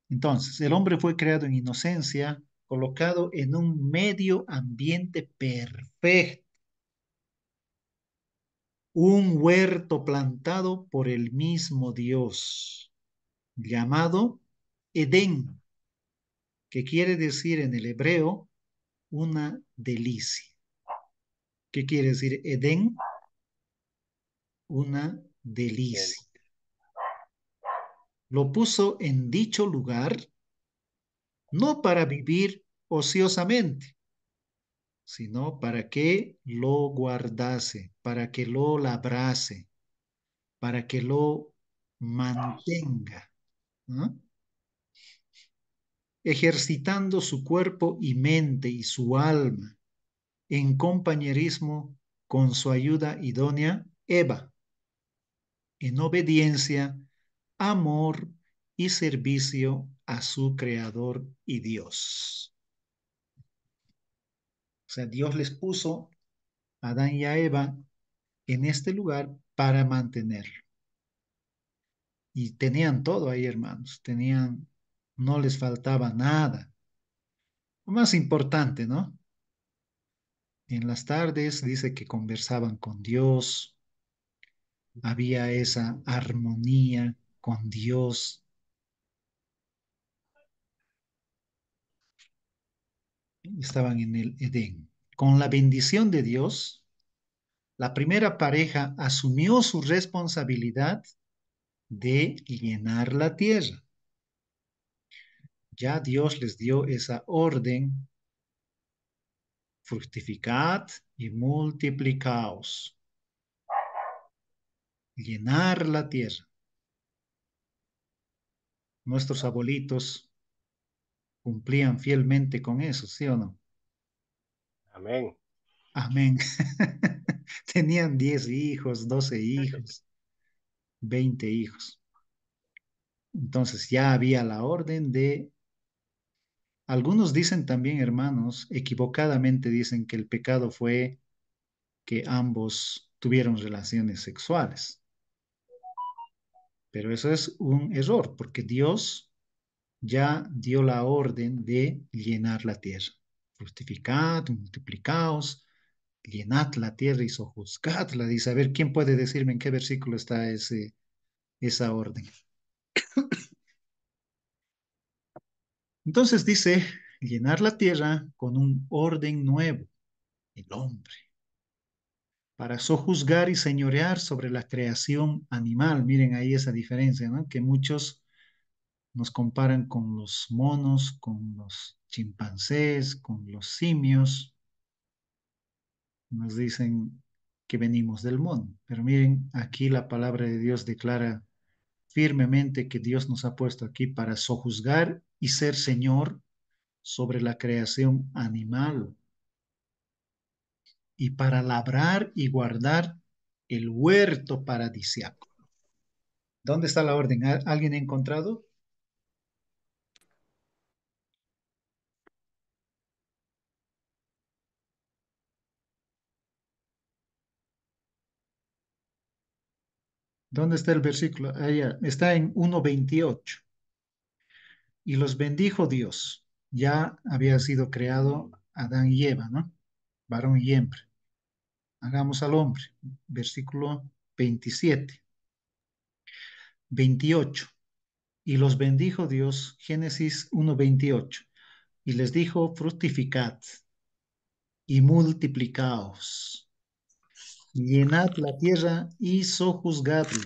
A: Entonces, el hombre fue creado en inocencia, colocado en un medio ambiente perfecto, un huerto plantado por el mismo Dios, llamado Edén, que quiere decir en el hebreo una delicia. ¿Qué quiere decir Edén? Una
E: Bien.
A: delicia. Lo puso en dicho lugar no para vivir ociosamente, sino para que lo guardase, para que lo labrase, para que lo mantenga, ¿no? Ejercitando su cuerpo y mente y su alma en compañerismo con su ayuda idónea, Eva, en obediencia, amor y servicio a su Creador y Dios. O sea, Dios les puso a Adán y a Eva en este lugar para mantenerlo. Y tenían todo ahí, hermanos. No les faltaba nada. Lo más importante, ¿no? En las tardes dice que conversaban con Dios, había esa armonía con Dios, estaban en el Edén. Con la bendición de Dios, la primera pareja asumió su responsabilidad de llenar la tierra. Ya Dios les dio esa orden: fructificad y multiplicaos, llenar la tierra. Nuestros abuelitos cumplían fielmente con eso, ¿sí o no?
E: Amén.
A: Amén. Tenían 10 hijos, 12 hijos, 20 hijos. Entonces ya había la orden de... Algunos dicen también, hermanos, equivocadamente dicen que el pecado fue que ambos tuvieron relaciones sexuales. Pero eso es un error, porque Dios ya dio la orden de llenar la tierra. Fructificad, multiplicaos, llenad la tierra y sojuzgadla. Dice, a ver, ¿quién puede decirme en qué versículo está esa orden? Entonces dice, llenar la tierra con un orden nuevo, el hombre, para sojuzgar y señorear sobre la creación animal. Miren ahí esa diferencia, ¿no? Que muchos nos comparan con los monos, con los chimpancés, con los simios. Nos dicen que venimos del mono. Pero miren, aquí la palabra de Dios declara firmemente que Dios nos ha puesto aquí para sojuzgar y ser Señor sobre la creación animal y para labrar y guardar el huerto paradisiaco. ¿Dónde está la orden? ¿Alguien ha encontrado? ¿Dónde está el versículo? Allá, está en 1:28. Y los bendijo Dios. Ya había sido creado Adán y Eva, ¿no? Varón y hembra. Hagamos al hombre. Versículo 27. 28. Y los bendijo Dios, Génesis 1:28. y les dijo, fructificad y multiplicaos, llenad la tierra y sojuzgadla,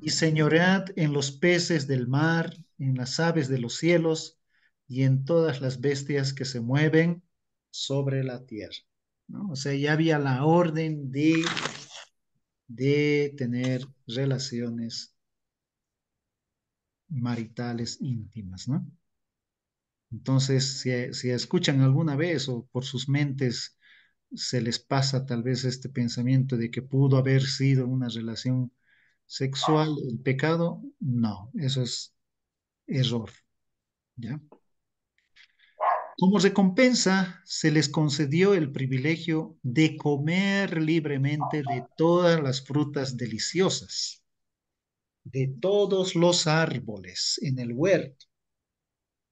A: y señoread en los peces del mar, en las aves de los cielos y en todas las bestias que se mueven sobre la tierra. ¿No? O sea, ya había la orden de tener relaciones maritales íntimas, ¿no? Entonces, si escuchan alguna vez o por sus mentes se les pasa tal vez este pensamiento de que pudo haber sido una relación sexual el pecado, no, eso es error, ¿ya? Como recompensa, se les concedió el privilegio de comer libremente de todas las frutas deliciosas, de todos los árboles en el huerto,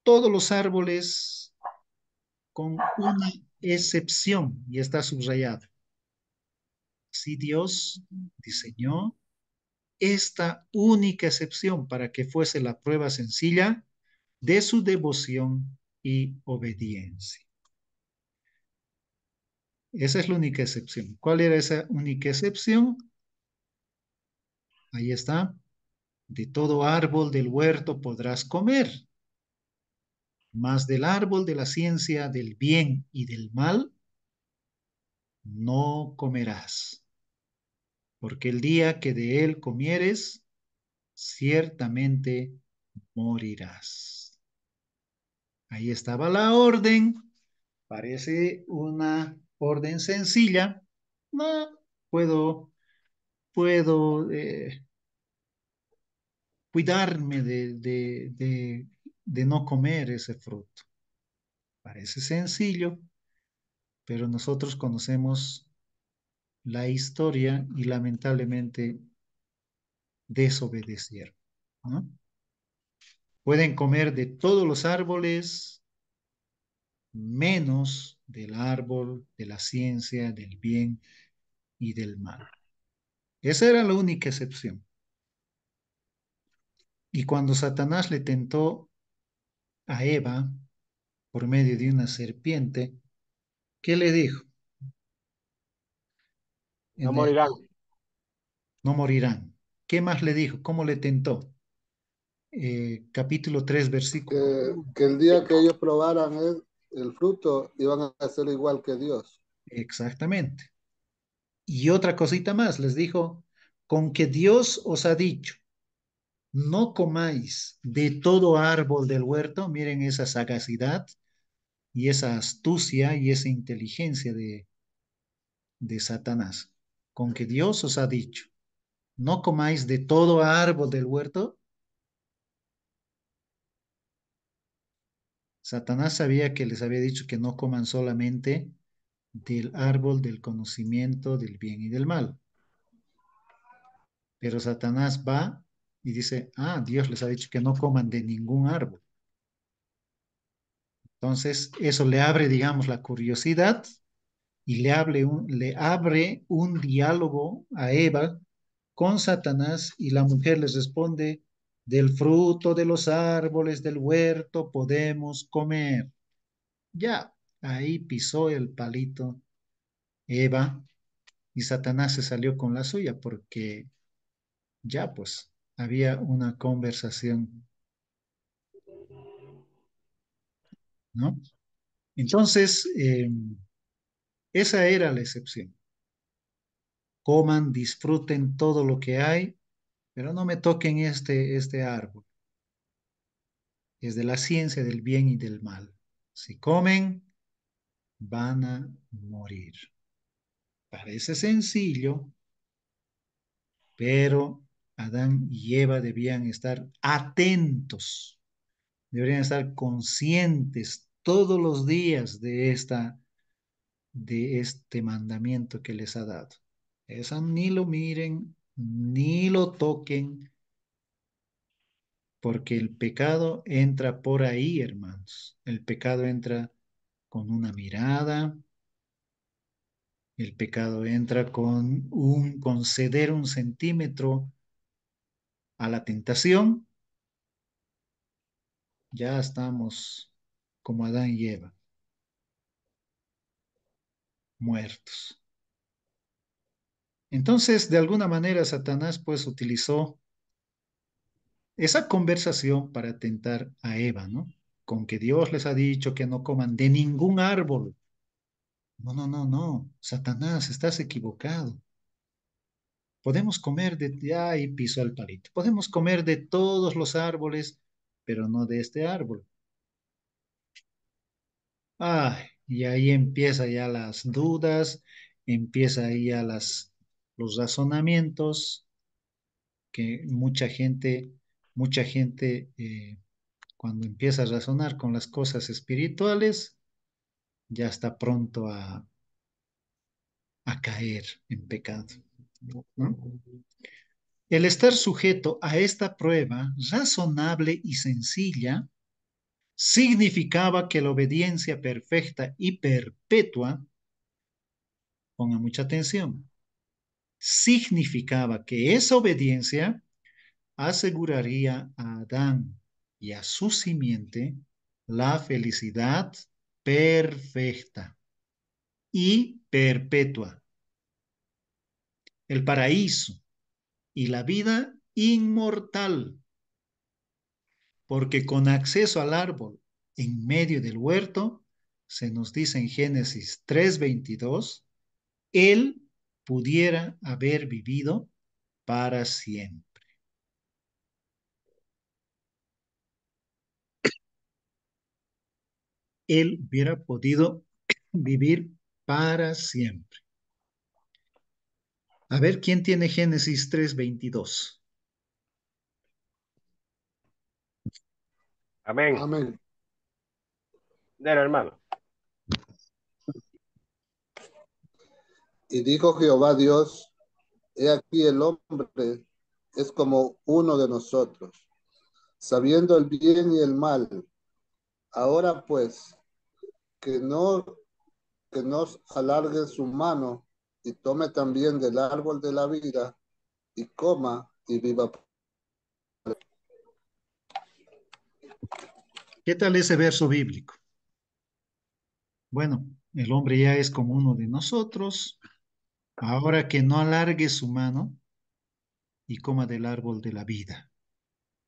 A: todos los árboles con una excepción, y está subrayado. Si Dios diseñó esta única excepción para que fuese la prueba sencilla de su devoción y obediencia. Esa es la única excepción. ¿Cuál era esa única excepción? Ahí está. De todo árbol del huerto podrás comer, mas del árbol de la ciencia del bien y del mal no comerás, porque el día que de él comieres, ciertamente morirás. Ahí estaba la orden. Parece una orden sencilla. No, puedo cuidarme de no comer ese fruto. Parece sencillo, pero nosotros conocemos la historia y lamentablemente desobedecieron, ¿no? Pueden comer de todos los árboles, menos del árbol de la ciencia, del bien y del mal. Esa era la única excepción. Y cuando Satanás le tentó a Eva por medio de una serpiente, ¿qué le dijo?
E: No
A: En el-
E: morirán.
A: no morirán. ¿Qué más le dijo? ¿Cómo le tentó? Capítulo 3, versículo.
B: Que el día que ellos probaran el fruto, iban a ser igual que Dios.
A: Exactamente. Y otra cosita más, les dijo, con que Dios os ha dicho, no comáis de todo árbol del huerto, miren esa sagacidad y esa astucia y esa inteligencia de Satanás, con que Dios os ha dicho, no comáis de todo árbol del huerto. Satanás sabía que les había dicho que no coman solamente del árbol del conocimiento del bien y del mal. Pero Satanás va y dice, Dios les ha dicho que no coman de ningún árbol. Entonces, eso le abre, digamos, la curiosidad y le abre un diálogo a Eva con Satanás y la mujer les responde, del fruto de los árboles del huerto podemos comer. Ya, ahí pisó el palito Eva y Satanás se salió con la suya porque ya pues había una conversación, ¿no? Entonces, esa era la excepción. Coman, disfruten todo lo que hay, pero no me toquen este árbol. Es de la ciencia del bien y del mal. Si comen, van a morir. Parece sencillo, pero Adán y Eva debían estar atentos, deberían estar conscientes todos los días de este mandamiento que les ha dado. Esa ni lo miren, ni lo toquen, porque el pecado entra por ahí, hermanos. El pecado entra con una mirada, el pecado entra con un conceder un centímetro a la tentación. Ya estamos como Adán y Eva, muertos. Entonces, de alguna manera, Satanás pues utilizó esa conversación para tentar a Eva, ¿no? Con que Dios les ha dicho que no coman de ningún árbol. No, no, no, no. Satanás, estás equivocado. Podemos comer de, ya y pisó el palito. Podemos comer de todos los árboles, pero no de este árbol. Ay, y ahí empieza ya las dudas, empieza ahí ya los razonamientos que mucha gente cuando empieza a razonar con las cosas espirituales, ya está pronto a caer en pecado, ¿no? El estar sujeto a esta prueba razonable y sencilla significaba que la obediencia perfecta y perpetua, ponga mucha atención, significaba que esa obediencia aseguraría a Adán y a su simiente la felicidad perfecta y perpetua, el paraíso y la vida inmortal, porque con acceso al árbol en medio del huerto, se nos dice en Génesis 3:22, él pudiera haber vivido para siempre. Él hubiera podido vivir para siempre. A ver, ¿quién tiene Génesis 3:22?
E: Amén.
B: Amén.
E: Dale, hermano.
B: Y dijo Jehová Dios, he aquí el hombre es como uno de nosotros, sabiendo el bien y el mal. Ahora pues, que no que nos alargue su mano y tome también del árbol de la vida y coma y viva.
A: ¿Qué tal ese verso bíblico? Bueno, el hombre ya es como uno de nosotros. Ahora que no alargue su mano y coma del árbol de la vida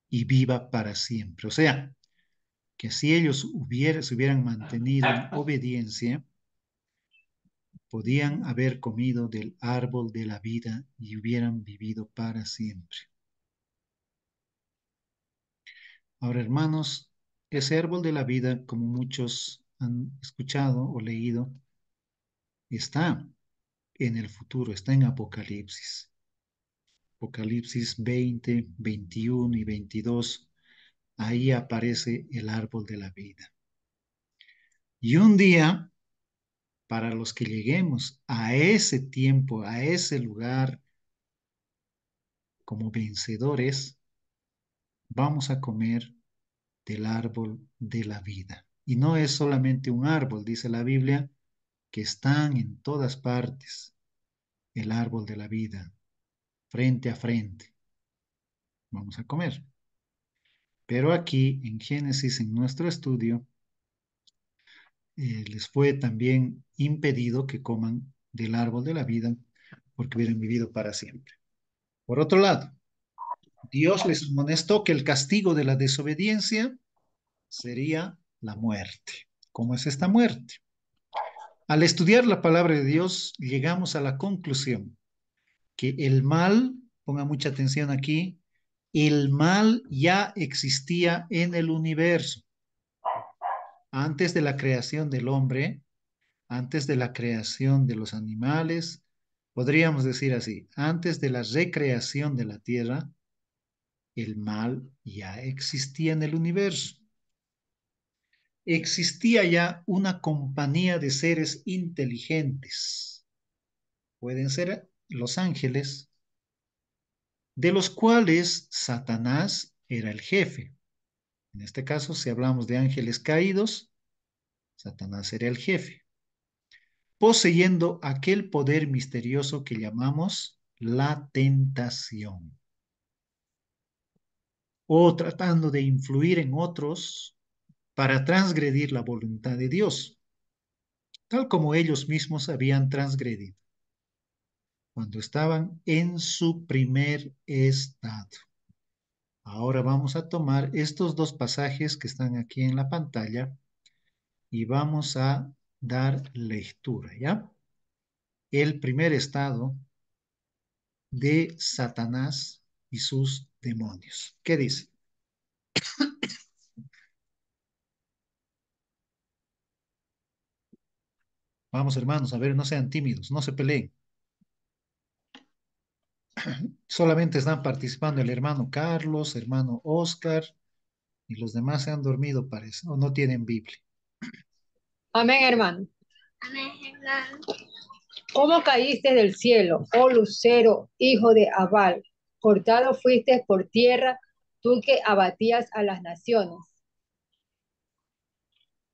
A: y viva para siempre. O sea, que si ellos se hubieran mantenido en obediencia, podían haber comido del árbol de la vida y hubieran vivido para siempre. Ahora, hermanos, ese árbol de la vida, como muchos han escuchado o leído, está en el futuro, está en Apocalipsis. Apocalipsis 20, 21 y 22, ahí aparece el árbol de la vida. Y un día, para los que lleguemos a ese tiempo, a ese lugar, como vencedores, vamos a comer del árbol de la vida. Y no es solamente un árbol, dice la Biblia, que están en todas partes, el árbol de la vida, frente a frente. Vamos a comer. Pero aquí en Génesis, en nuestro estudio, les fue también impedido que coman del árbol de la vida porque hubieran vivido para siempre. Por otro lado, Dios les amonestó que el castigo de la desobediencia sería la muerte. ¿Cómo es esta muerte? Al estudiar la palabra de Dios, llegamos a la conclusión que el mal, ponga mucha atención aquí, el mal ya existía en el universo. Antes de la creación del hombre, antes de la creación de los animales, podríamos decir así, antes de la recreación de la tierra, el mal ya existía en el universo. Existía ya una compañía de seres inteligentes, pueden ser los ángeles, de los cuales Satanás era el jefe. En este caso, si hablamos de ángeles caídos, Satanás era el jefe, poseyendo aquel poder misterioso que llamamos la tentación, o tratando de influir en otros para transgredir la voluntad de Dios, tal como ellos mismos habían transgredido cuando estaban en su primer estado. Ahora vamos a tomar estos dos pasajes que están aquí en la pantalla y vamos a dar lectura, ¿ya? El primer estado de Satanás y sus demonios. ¿Qué dice? Vamos, hermanos, a ver, no sean tímidos, no se peleen. Solamente están participando el hermano Carlos, hermano Oscar, y los demás se han dormido, parece, o no tienen Biblia.
I: Amén, hermano. ¿Cómo caíste del cielo, oh lucero, hijo de Abal? Cortado fuiste por tierra, tú que abatías a las naciones.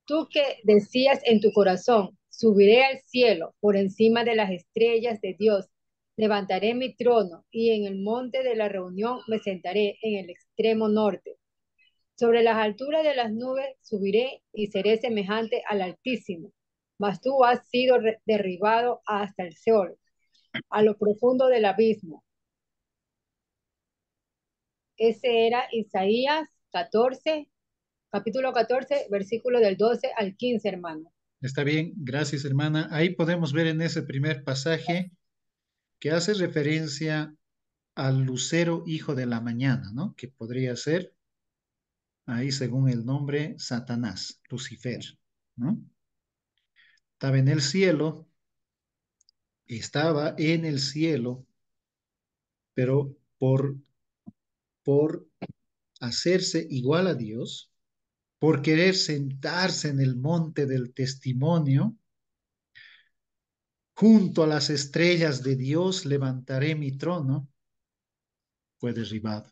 I: Tú que decías en tu corazón, subiré al cielo por encima de las estrellas de Dios, levantaré mi trono y en el monte de la reunión me sentaré en el extremo norte. Sobre las alturas de las nubes subiré y seré semejante al Altísimo. Mas tú has sido derribado hasta el Seol, a lo profundo del abismo. Ese era Isaías 14, capítulo 14, versículo del 12 al 15, hermano.
A: Está bien, gracias, hermana. Ahí podemos ver en ese primer pasaje que hace referencia al lucero hijo de la mañana, ¿no? Que podría ser, ahí según el nombre, Satanás, Lucifer, ¿no? Estaba en el cielo, pero por hacerse igual a Dios, por querer sentarse en el monte del testimonio, junto a las estrellas de Dios levantaré mi trono, fue derribado.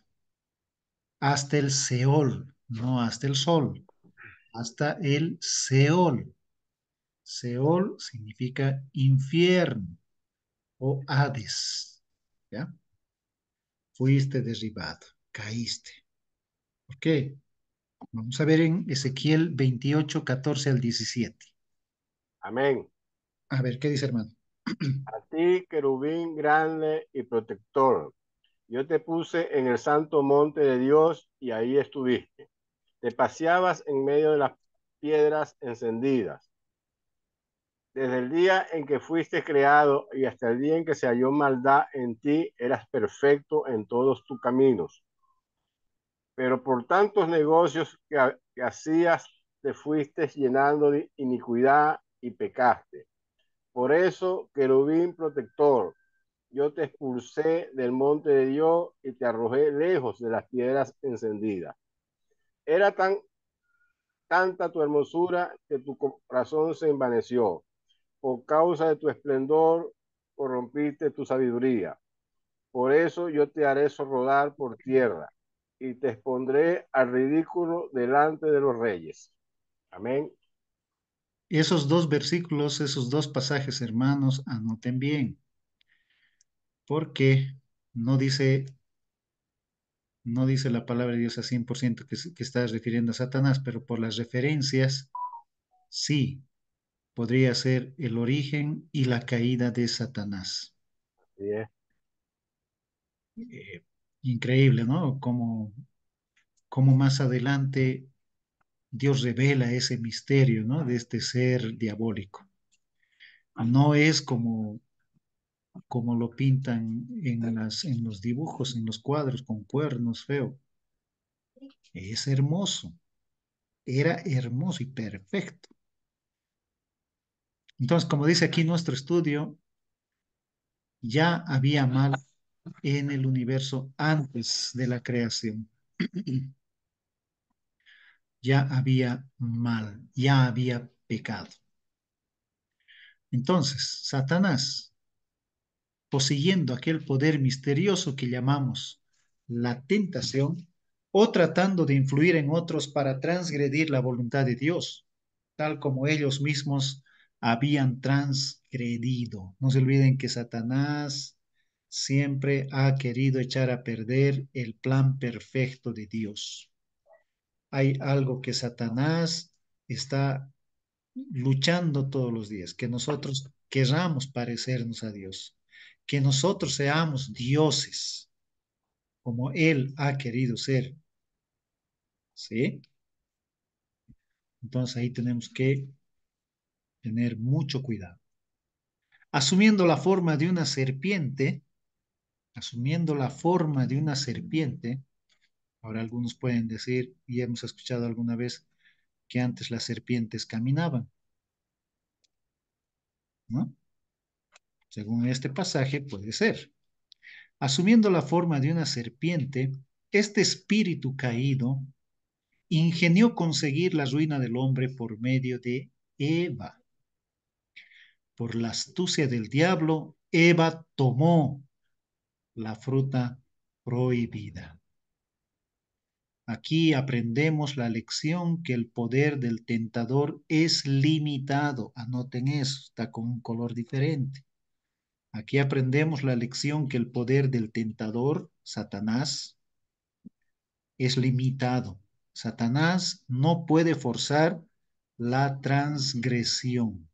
A: Hasta el Seol, no hasta el sol, hasta el Seol. Seol significa infierno o Hades, ¿ya? Fuiste derribado, caíste. ¿Por qué? Vamos a ver en Ezequiel 28, 14 al 17.
E: Amén.
A: A ver, ¿qué dice, hermano?
E: A ti, querubín grande y protector, yo te puse en el santo monte de Dios y ahí estuviste. Te paseabas en medio de las piedras encendidas. Desde el día en que fuiste creado y hasta el día en que se halló maldad en ti, eras perfecto en todos tus caminos. Pero por tantos negocios que hacías, te fuiste llenando de iniquidad y pecaste. Por eso, querubín protector, yo te expulsé del monte de Dios y te arrojé lejos de las piedras encendidas. Era tanta tu hermosura que tu corazón se envaneció. Por causa de tu esplendor, corrompiste tu sabiduría. Por eso yo te haré rodar por tierra y te expondré al ridículo delante de los reyes. Amén.
A: Esos dos versículos, esos dos pasajes, hermanos, anoten bien, porque no dice, no dice la palabra de Dios a 100% que está refiriendo a Satanás, pero por las referencias, sí, podría ser el origen y la caída de Satanás.
E: Así es.
A: Eh, Increíble, ¿no? Como más adelante Dios revela ese misterio, ¿no? De este ser diabólico. No es como lo pintan en los dibujos, en los cuadros, con cuernos feo. Es hermoso, era hermoso y perfecto. Entonces, como dice aquí nuestro estudio, ya había mal en el universo antes de la creación. Ya había mal, ya había pecado. Entonces, Satanás, poseyendo aquel poder misterioso que llamamos la tentación, o tratando de influir en otros para transgredir la voluntad de Dios, tal como ellos mismos habían transgredido. No se olviden que Satanás siempre ha querido echar a perder el plan perfecto de Dios. hay algo que Satanás está luchando todos los días, que nosotros querramos parecernos a Dios, que nosotros seamos dioses, como Él ha querido ser, ¿sí? Entonces ahí tenemos que tener mucho cuidado. Asumiendo la forma de una serpiente, asumiendo la forma de una serpiente, ahora algunos pueden decir, y hemos escuchado alguna vez, que antes las serpientes caminaban, ¿no? Según este pasaje puede ser. Asumiendo la forma de una serpiente, este espíritu caído ingenió conseguir la ruina del hombre por medio de Eva. Por la astucia del diablo, Eva tomó la fruta prohibida. Aquí aprendemos la lección que el poder del tentador es limitado. Anoten eso, está con un color diferente. Aquí aprendemos la lección que el poder del tentador, Satanás, es limitado. Satanás no puede forzar la transgresión.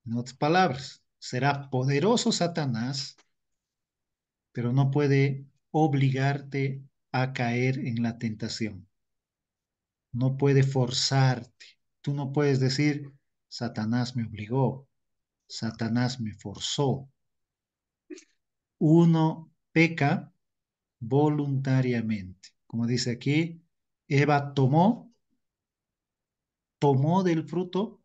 A: En otras palabras, será poderoso Satanás, pero no puede obligarte a caer en la tentación. No puede forzarte. Tú no puedes decir, Satanás me obligó, Satanás me forzó. Uno peca voluntariamente. Como dice aquí, Eva tomó del fruto,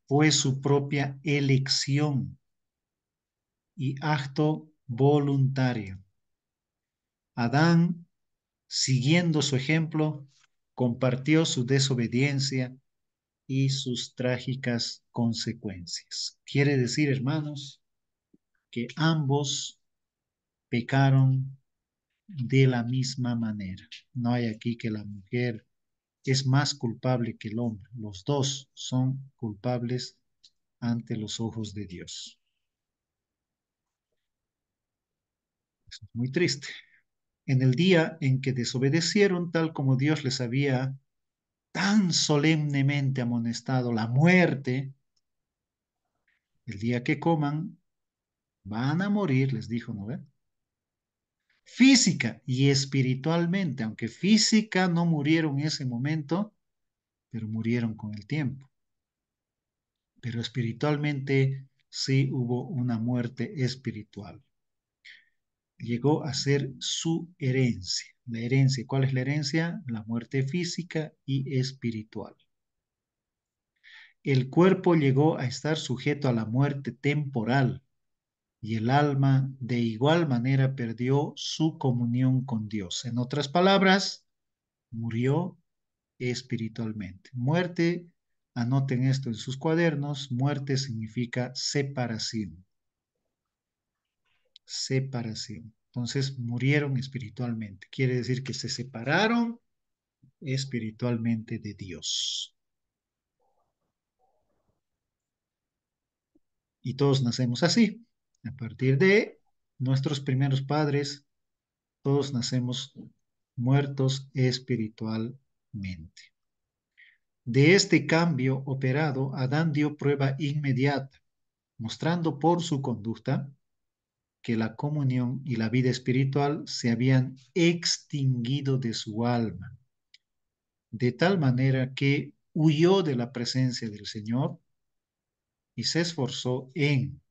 A: fue su propia elección y acto voluntario. Adán, siguiendo su ejemplo, compartió su desobediencia y sus trágicas consecuencias. Quiere decir, hermanos, que ambos pecaron de la misma manera. No hay aquí que la mujer es más culpable que el hombre. Los dos son culpables ante los ojos de Dios. Eso es muy triste. En el día en que desobedecieron, tal como Dios les había tan solemnemente amonestado la muerte, el día que coman, van a morir, les dijo, ¿no ve? Física y espiritualmente, aunque física no murieron en ese momento, pero murieron con el tiempo. Pero espiritualmente sí hubo una muerte espiritual. Llegó a ser su herencia. La herencia, ¿cuál es la herencia? La muerte física y espiritual. El cuerpo llegó a estar sujeto a la muerte temporal y el alma de igual manera perdió su comunión con Dios. En otras palabras, murió espiritualmente. Muerte, anoten esto en sus cuadernos, muerte significa separación. Separación. Entonces murieron espiritualmente. Quiere decir que se separaron espiritualmente de Dios. Y todos nacemos así. A partir de nuestros primeros padres, todos nacemos muertos espiritualmente. De este cambio operado, Adán dio prueba inmediata, mostrando por su conducta que la comunión y la vida espiritual se habían extinguido de su alma, de tal manera que huyó de la presencia del Señor y se esforzó en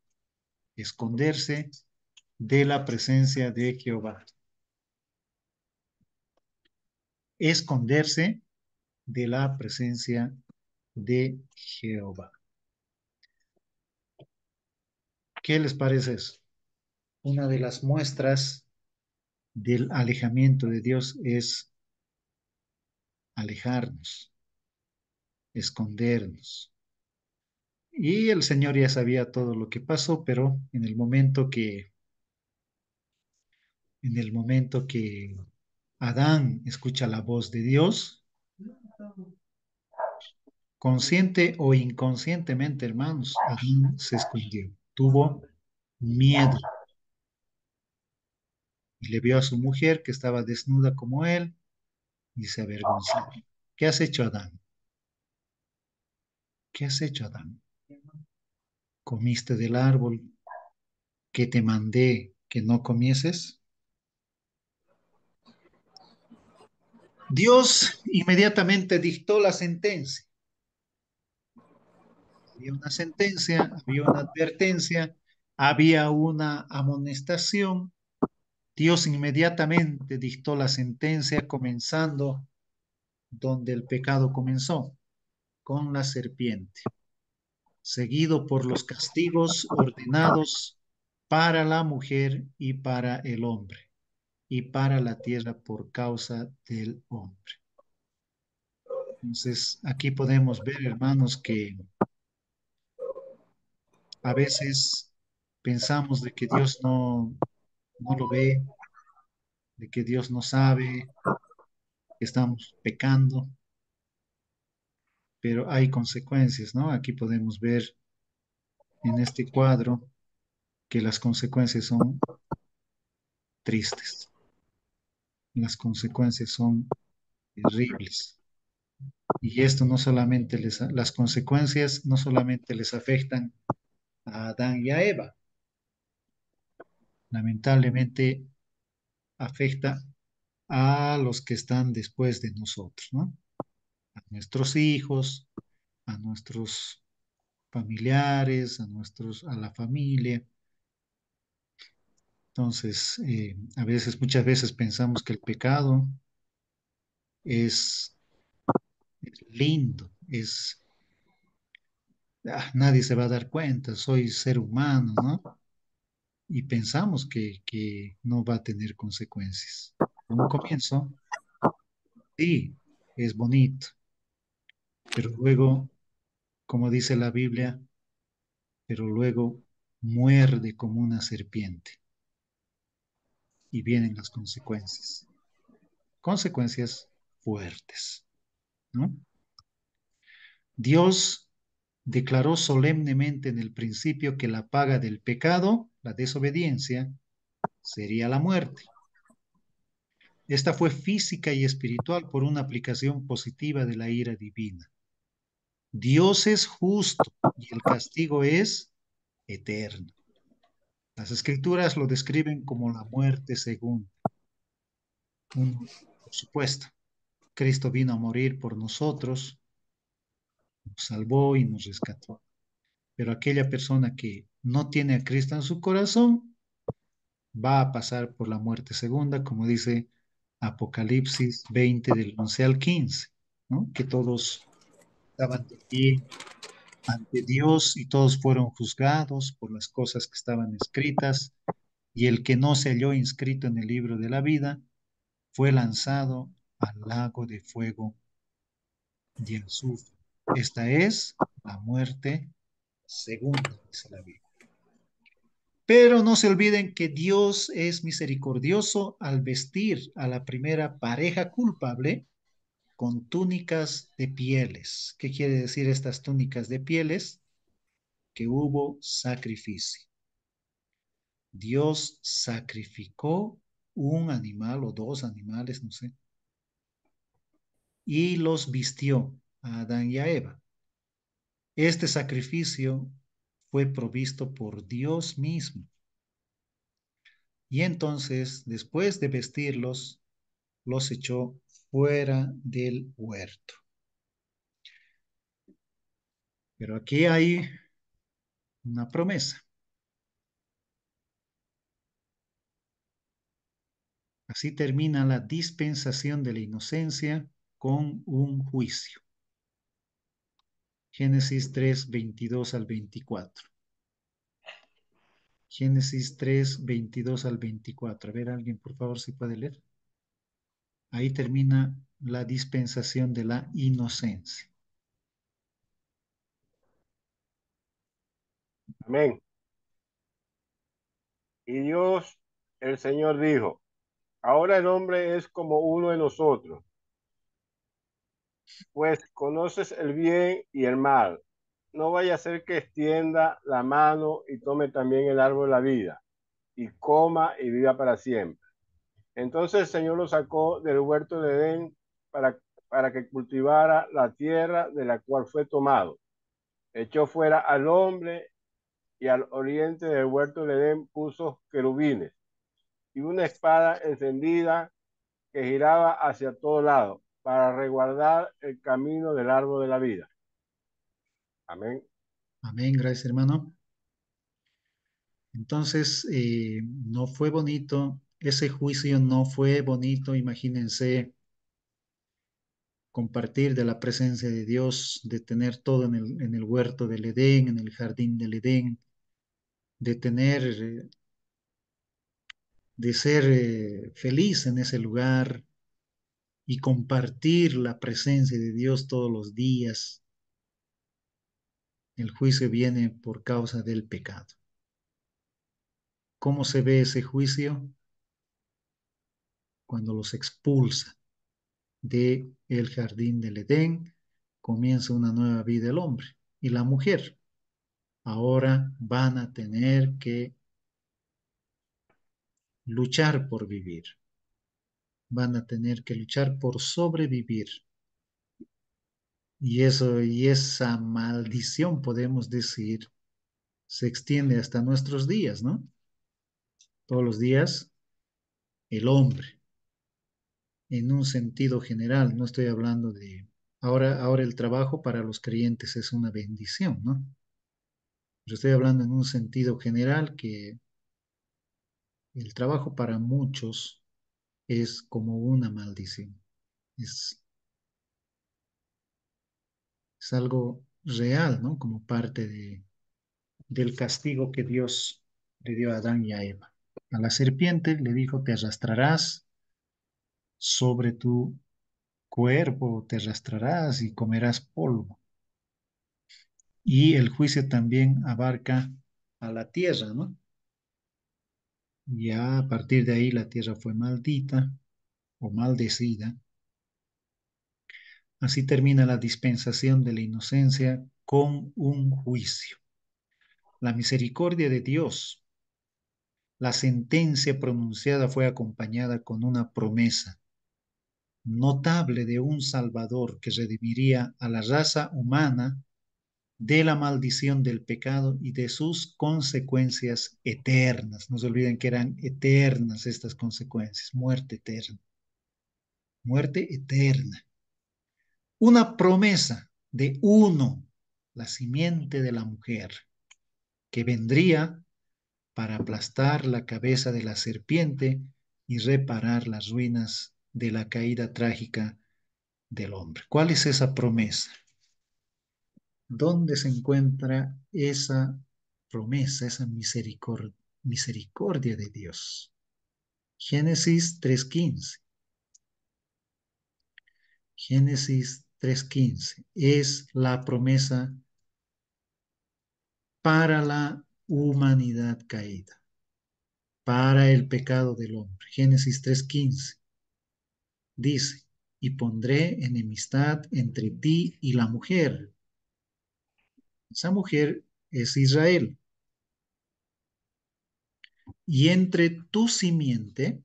A: esconderse de la presencia de Jehová. Esconderse de la presencia de Jehová. ¿Qué les parece eso? Una de las muestras del alejamiento de Dios es alejarnos, escondernos. Y el Señor ya sabía todo lo que pasó, pero en el momento que Adán escucha la voz de Dios, consciente o inconscientemente, hermanos, Adán se escondió, tuvo miedo y le vio a su mujer que estaba desnuda como él y se avergonzó. ¿Qué has hecho, Adán? ¿Qué has hecho, Adán? ¿Comiste del árbol que te mandé que no comieses? Dios inmediatamente dictó la sentencia. Había una sentencia, había una advertencia, había una amonestación. Dios inmediatamente dictó la sentencia, comenzando donde el pecado comenzó, con la serpiente, seguido por los castigos ordenados para la mujer y para el hombre, y para la tierra por causa del hombre. Entonces, aquí podemos ver, hermanos, que a veces pensamos de que Dios no lo ve, de que Dios no sabe, que estamos pecando, pero hay consecuencias, ¿no? Aquí podemos ver en este cuadro que las consecuencias son tristes, las consecuencias son terribles. Y esto no solamente las consecuencias no solamente les afectan a Adán y a Eva, lamentablemente afecta a los que están después de nosotros, ¿no? A nuestros hijos, a nuestros familiares, a la familia. Entonces, muchas veces pensamos que el pecado es lindo, nadie se va a dar cuenta, soy ser humano, ¿no? Y pensamos que no va a tener consecuencias. En un comienzo, sí, es bonito, pero luego, como dice la Biblia, pero luego muerde como una serpiente y vienen las consecuencias, consecuencias fuertes, ¿no? Dios declaró solemnemente en el principio que la paga del pecado, la desobediencia, sería la muerte. Esta fue física y espiritual por una aplicación positiva de la ira divina. Dios es justo y el castigo es eterno. Las escrituras lo describen como la muerte segunda. Por supuesto, Cristo vino a morir por nosotros, nos salvó y nos rescató. Pero aquella persona que no tiene a Cristo en su corazón va a pasar por la muerte segunda, como dice Apocalipsis 20 del 11 al 15, ¿no? Que todos estaban de pie ante Dios y todos fueron juzgados por las cosas que estaban escritas, y el que no se halló inscrito en el libro de la vida fue lanzado al lago de fuego y azufre. Esta es la muerte segunda, dice la Biblia. Pero no se olviden que Dios es misericordioso al vestir a la primera pareja culpable con túnicas de pieles. ¿Qué quiere decir estas túnicas de pieles? Que hubo sacrificio. Dios sacrificó un animal o dos animales, no sé, y los vistió a Adán y a Eva. Este sacrificio fue provisto por Dios mismo. Y entonces, después de vestirlos, los echó fuera del huerto. Pero aquí hay una promesa. Así termina la dispensación de la inocencia con un juicio. Génesis 3, 22 al 24. Génesis 3, 22 al 24. A ver, alguien, por favor, si puede leer. Ahí termina la dispensación de la inocencia.
E: Amén. Y Dios, el Señor, dijo: ahora el hombre es como uno de nosotros, pues conoces el bien y el mal. No vaya a ser que extienda la mano y tome también el árbol de la vida, y coma y viva para siempre. Entonces el Señor lo sacó del huerto de Edén para, para que cultivara la tierra de la cual fue tomado. Echó fuera al hombre y al oriente del huerto de Edén puso querubines y una espada encendida que giraba hacia todo lado para resguardar el camino del árbol de la vida. Amén.
A: Amén, gracias hermano. Entonces, no fue bonito, ese juicio no fue bonito, imagínense compartir de la presencia de Dios, de tener todo en el huerto del Edén, en el jardín del Edén, de tener, de ser feliz en ese lugar y compartir la presencia de Dios todos los días. El juicio viene por causa del pecado. ¿Cómo se ve ese juicio? Cuando los expulsa de el jardín del Edén, comienza una nueva vida el hombre y la mujer. Ahora van a tener que luchar por vivir, van a tener que luchar por sobrevivir. Y eso y esa maldición, podemos decir, se extiende hasta nuestros días, ¿no? Todos los días el hombre, en un sentido general, no estoy hablando de ahora el trabajo para los creyentes es una bendición, ¿no? Yo estoy hablando en un sentido general que el trabajo para muchos es como una maldición. Es, es algo real, ¿no? Como parte del castigo que Dios le dio a Adán y a Eva. A la serpiente le dijo, te arrastrarás sobre tu cuerpo, te arrastrarás y comerás polvo. Y el juicio también abarca a la tierra, ¿no? Ya a partir de ahí la tierra fue maldita o maldecida. Así termina la dispensación de la inocencia con un juicio. La misericordia de Dios, la sentencia pronunciada fue acompañada con una promesa notable de un Salvador que redimiría a la raza humana de la maldición del pecado y de sus consecuencias eternas. No se olviden que eran eternas estas consecuencias, muerte eterna, muerte eterna. Una promesa de uno, la simiente de la mujer, que vendría para aplastar la cabeza de la serpiente y reparar las ruinas de la caída trágica del hombre. ¿Cuál es esa promesa? ¿Dónde se encuentra esa promesa, esa misericordia de Dios? Génesis 3:15. Génesis 3:15 es la promesa para la humanidad caída, para el pecado del hombre. Génesis 3:15 dice, y pondré enemistad entre ti y la mujer. Esa mujer es Israel. Y entre tu simiente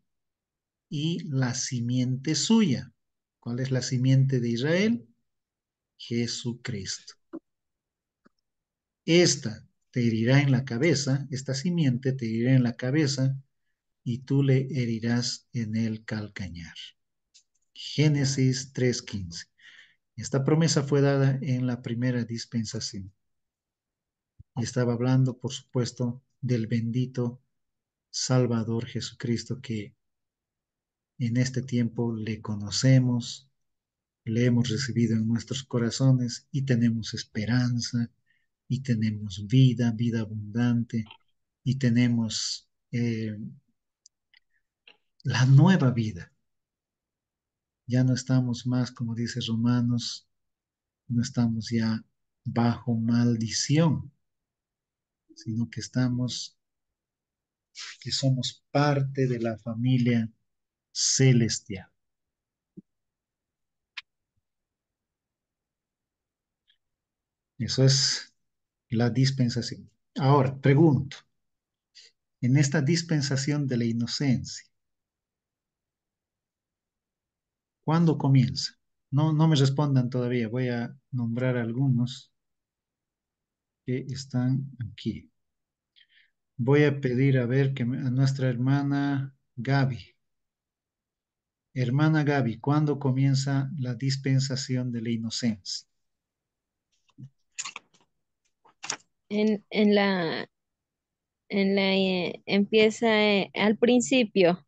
A: y la simiente suya. ¿Cuál es la simiente de Israel? Jesucristo. Esta te herirá en la cabeza, esta simiente te herirá en la cabeza y tú le herirás en el calcañar. Génesis 3:15. Esta promesa fue dada en la primera dispensación. Y estaba hablando, por supuesto, del bendito Salvador Jesucristo que en este tiempo le conocemos, le hemos recibido en nuestros corazones y tenemos esperanza y tenemos vida, vida abundante y tenemos la nueva vida. Ya no estamos más, como dice Romanos, no estamos ya bajo maldición, sino que somos parte de la familia celestial. Eso es la dispensación. Ahora, pregunto, en esta dispensación de la inocencia, ¿Cuándo comienza? No, no me respondan todavía. Voy a nombrar algunos que están aquí. Voy a pedir a ver a nuestra hermana Gaby. Hermana Gaby, ¿cuándo comienza la dispensación de la inocencia?
G: En empieza al principio,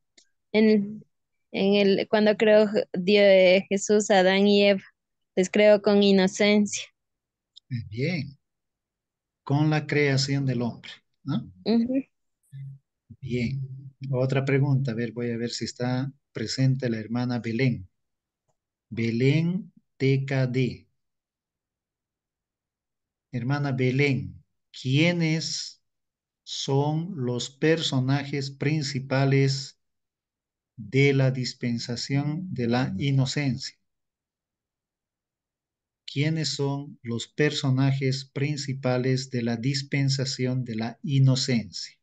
G: cuando creó Jesús, a Adán y Eva, les creó con inocencia.
A: Bien, con la creación del hombre, ¿no?
G: Ujú.
A: Bien. Otra pregunta, a ver, voy a ver si está presente la hermana Belén. Belén TKD. Hermana Belén, ¿quiénes son los personajes principales de la dispensación de la inocencia? ¿Quiénes son los personajes principales de la dispensación de la inocencia?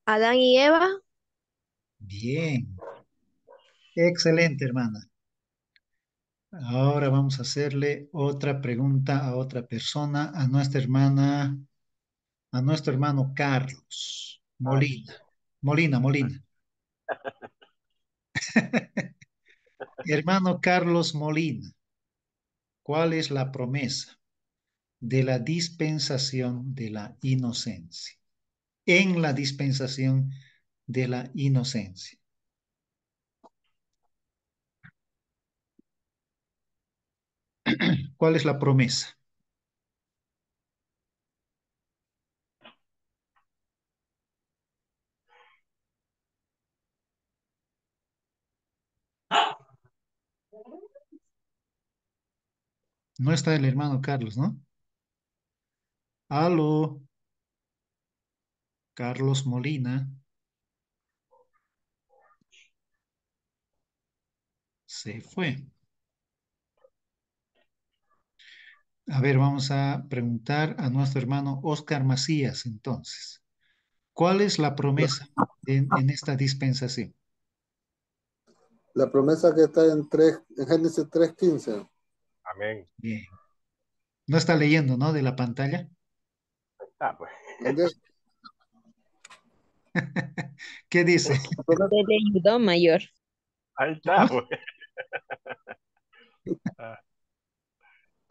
C: Adán y Eva.
A: Bien, excelente, hermana. Ahora vamos a hacerle otra pregunta a otra persona, a nuestro hermano Carlos
E: Ah,
A: Molina. Molina. Hermano Carlos Molina, ¿cuál es la promesa de la dispensación de la inocencia? En la dispensación de la inocencia. ¿Cuál es la promesa? No está el hermano Carlos, ¿no? Aló, Carlos Molina. Se fue. A ver, vamos a preguntar a nuestro hermano Oscar Macías, entonces. ¿Cuál es la promesa en esta dispensación?
B: La promesa que está en Génesis 3:15.
E: amén.
A: Bien. No está leyendo, ¿no? De la pantalla.
E: Ah, pues.
B: ¿Dónde?
A: ¿Qué dice?
B: La promesa
G: Se le ayudó mayor.
E: Ahí está, pues. Ah,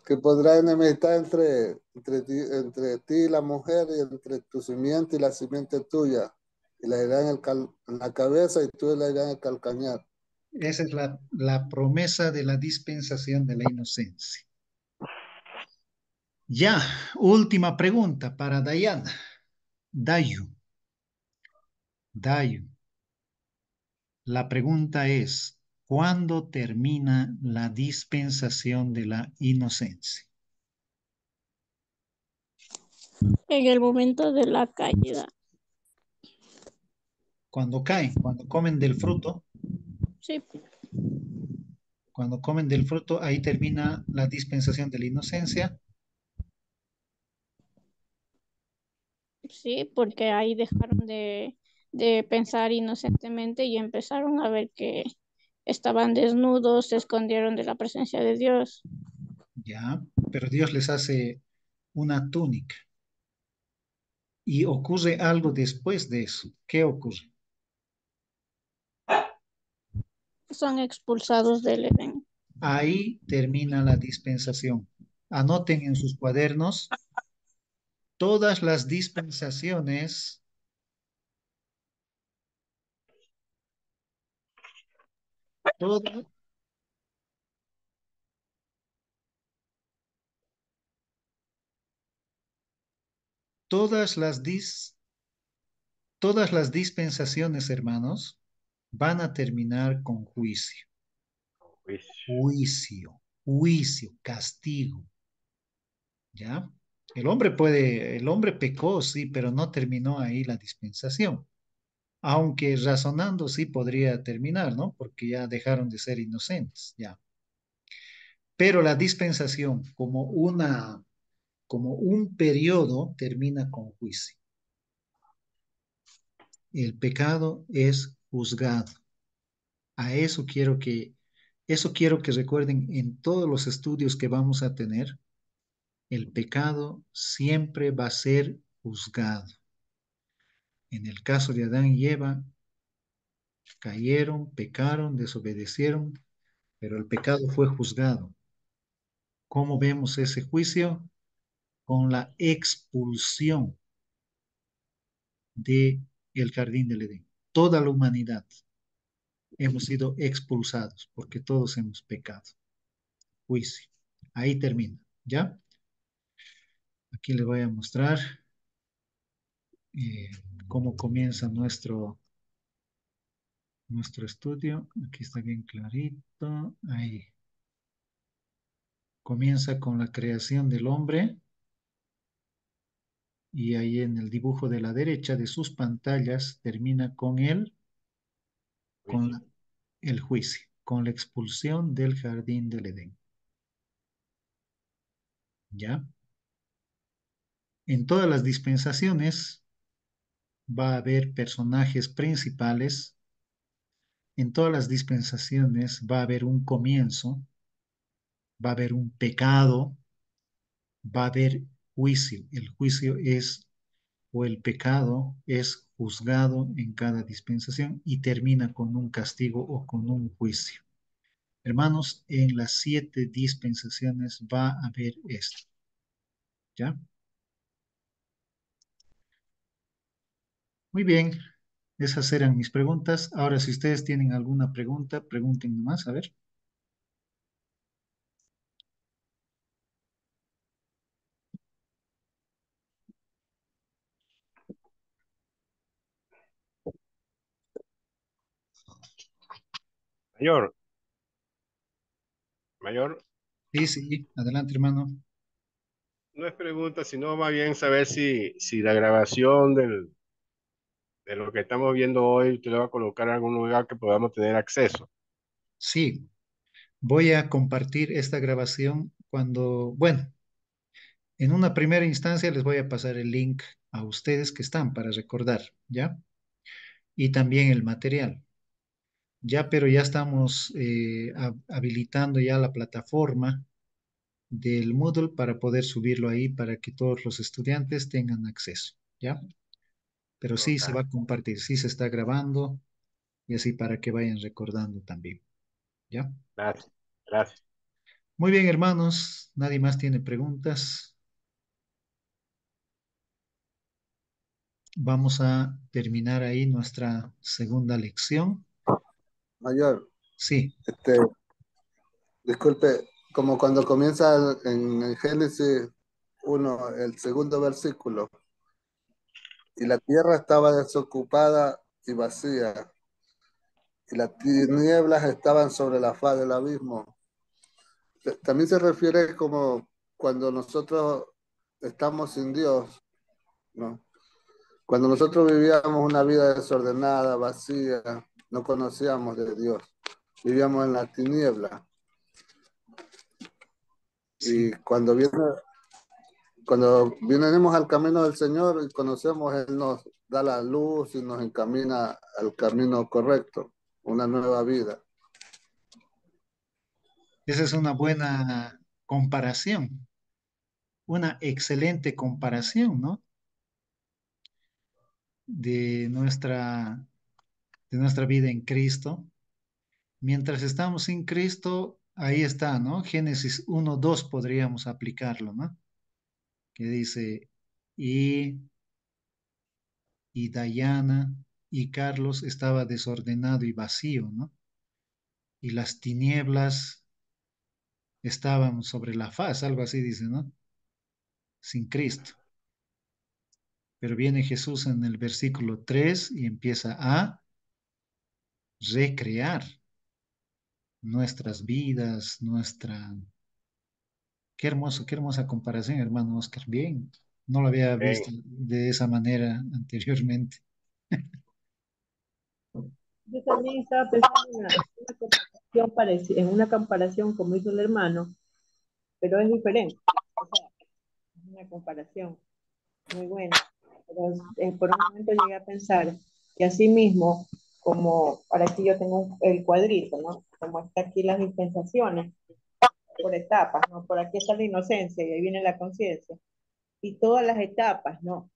B: que pondrá enemistad entre ti y la mujer, y entre tu simiente y la simiente tuya. Y la irá en la cabeza y tú la irás en el calcañar.
A: Esa es la promesa de la dispensación de la inocencia. Ya, última pregunta para Dayana. Dayu. Dayu. La pregunta es, ¿cuándo termina la dispensación de la inocencia?
J: En el momento de la caída.
A: Cuando caen, cuando comen del fruto,
J: Sí,
A: cuando comen del fruto, ahí termina la dispensación de la inocencia.
J: sí, porque ahí dejaron de pensar inocentemente y empezaron a ver que estaban desnudos, se escondieron de la presencia de Dios.
A: Ya, pero Dios les hace una túnica y ocurre algo después de eso. ¿Qué ocurre?
J: Son expulsados del Edén.
A: Ahí termina la dispensación. Anoten en sus cuadernos todas las dispensaciones, todas, todas las todas las dispensaciones, hermanos, van a terminar con juicio,
E: juicio.
A: juicio, castigo, ¿ya? El hombre pecó, sí, pero no terminó ahí la dispensación. Aunque razonando sí podría terminar, ¿no? Porque ya dejaron de ser inocentes, ya. Pero la dispensación como un periodo termina con juicio. el pecado es juzgado. A eso quiero que recuerden en todos los estudios que vamos a tener. El pecado siempre va a ser juzgado. En el caso de Adán y Eva, cayeron, pecaron, desobedecieron, pero el pecado fue juzgado. ¿Cómo vemos ese juicio? Con la expulsión del jardín del Edén. Toda la humanidad hemos sido expulsados porque todos hemos pecado. Juicio. Ahí termina. ¿Ya? Aquí les voy a mostrar eh, cómo comienza nuestro estudio. Aquí está bien clarito. Ahí. Comienza con la creación del hombre. Y ahí en el dibujo de la derecha de sus pantallas termina con el juicio, con la expulsión del jardín del Edén. ¿Ya? En todas las dispensaciones va a haber personajes principales. En todas las dispensaciones va a haber un comienzo, va a haber un pecado, va a haber juicio. El juicio es, o el pecado es juzgado en cada dispensación y termina con un castigo o con un juicio. Hermanos, en las 7 dispensaciones va a haber esto. ¿Ya? Muy bien, esas eran mis preguntas. Ahora, si ustedes tienen alguna pregunta, pregunten más, a ver.
E: Mayor, mayor,
A: Sí, sí, adelante, hermano.
E: no es pregunta, sino más bien saber si la grabación de lo que estamos viendo hoy usted lo va a colocar en algún lugar que podamos tener acceso.
A: Sí, voy a compartir esta grabación cuando, bueno, en una primera instancia les voy a pasar el link a ustedes que están para recordar, ¿ya? Y también el material. Ya, pero ya estamos habilitando ya la plataforma del Moodle para poder subirlo ahí para que todos los estudiantes tengan acceso, ¿ya? Pero sí
E: Ok,
A: se va a compartir, sí se está grabando y así para que vayan recordando también, ¿ya?
E: gracias, gracias.
A: Muy bien, hermanos, nadie más tiene preguntas. Vamos a terminar ahí nuestra segunda lección.
B: Mayor,
A: Sí,
B: disculpe, como cuando comienza en el Génesis 1, el segundo versículo, y la tierra estaba desocupada y vacía, y las tinieblas estaban sobre la faz del abismo. También se refiere como cuando nosotros estamos sin Dios, ¿no? Cuando nosotros vivíamos una vida desordenada, vacía, no conocíamos de Dios, vivíamos en la tiniebla.
A: sí.
B: Y cuando venimos al camino del Señor y conocemos, Él nos da la luz y nos encamina al camino correcto, una nueva vida.
A: Esa es una buena comparación, una excelente comparación, ¿no? De nuestra vida en Cristo. Mientras estamos sin Cristo, ahí está, ¿no? Génesis 1:2 podríamos aplicarlo, ¿no? Que dice, y, y Dayana y Carlos estaba desordenado y vacío, ¿no? Y las tinieblas estaban sobre la faz, algo así dice, ¿no? Sin Cristo. Pero viene Jesús en el versículo 3 y empieza a recrear nuestras vidas, qué hermosa comparación, hermano Oscar. Bien, no lo había visto
E: Bien,
A: de esa manera anteriormente.
D: Yo también estaba pensando en una comparación en una comparación como hizo el hermano, pero es diferente. O sea, es una comparación muy buena. Pero por un momento llegué a pensar Y así mismo, como para aquí yo tengo el cuadrito, ¿no? Como está aquí las dispensaciones por etapas, ¿no? Por aquí está la inocencia y ahí viene la conciencia. Y todas las etapas, ¿no?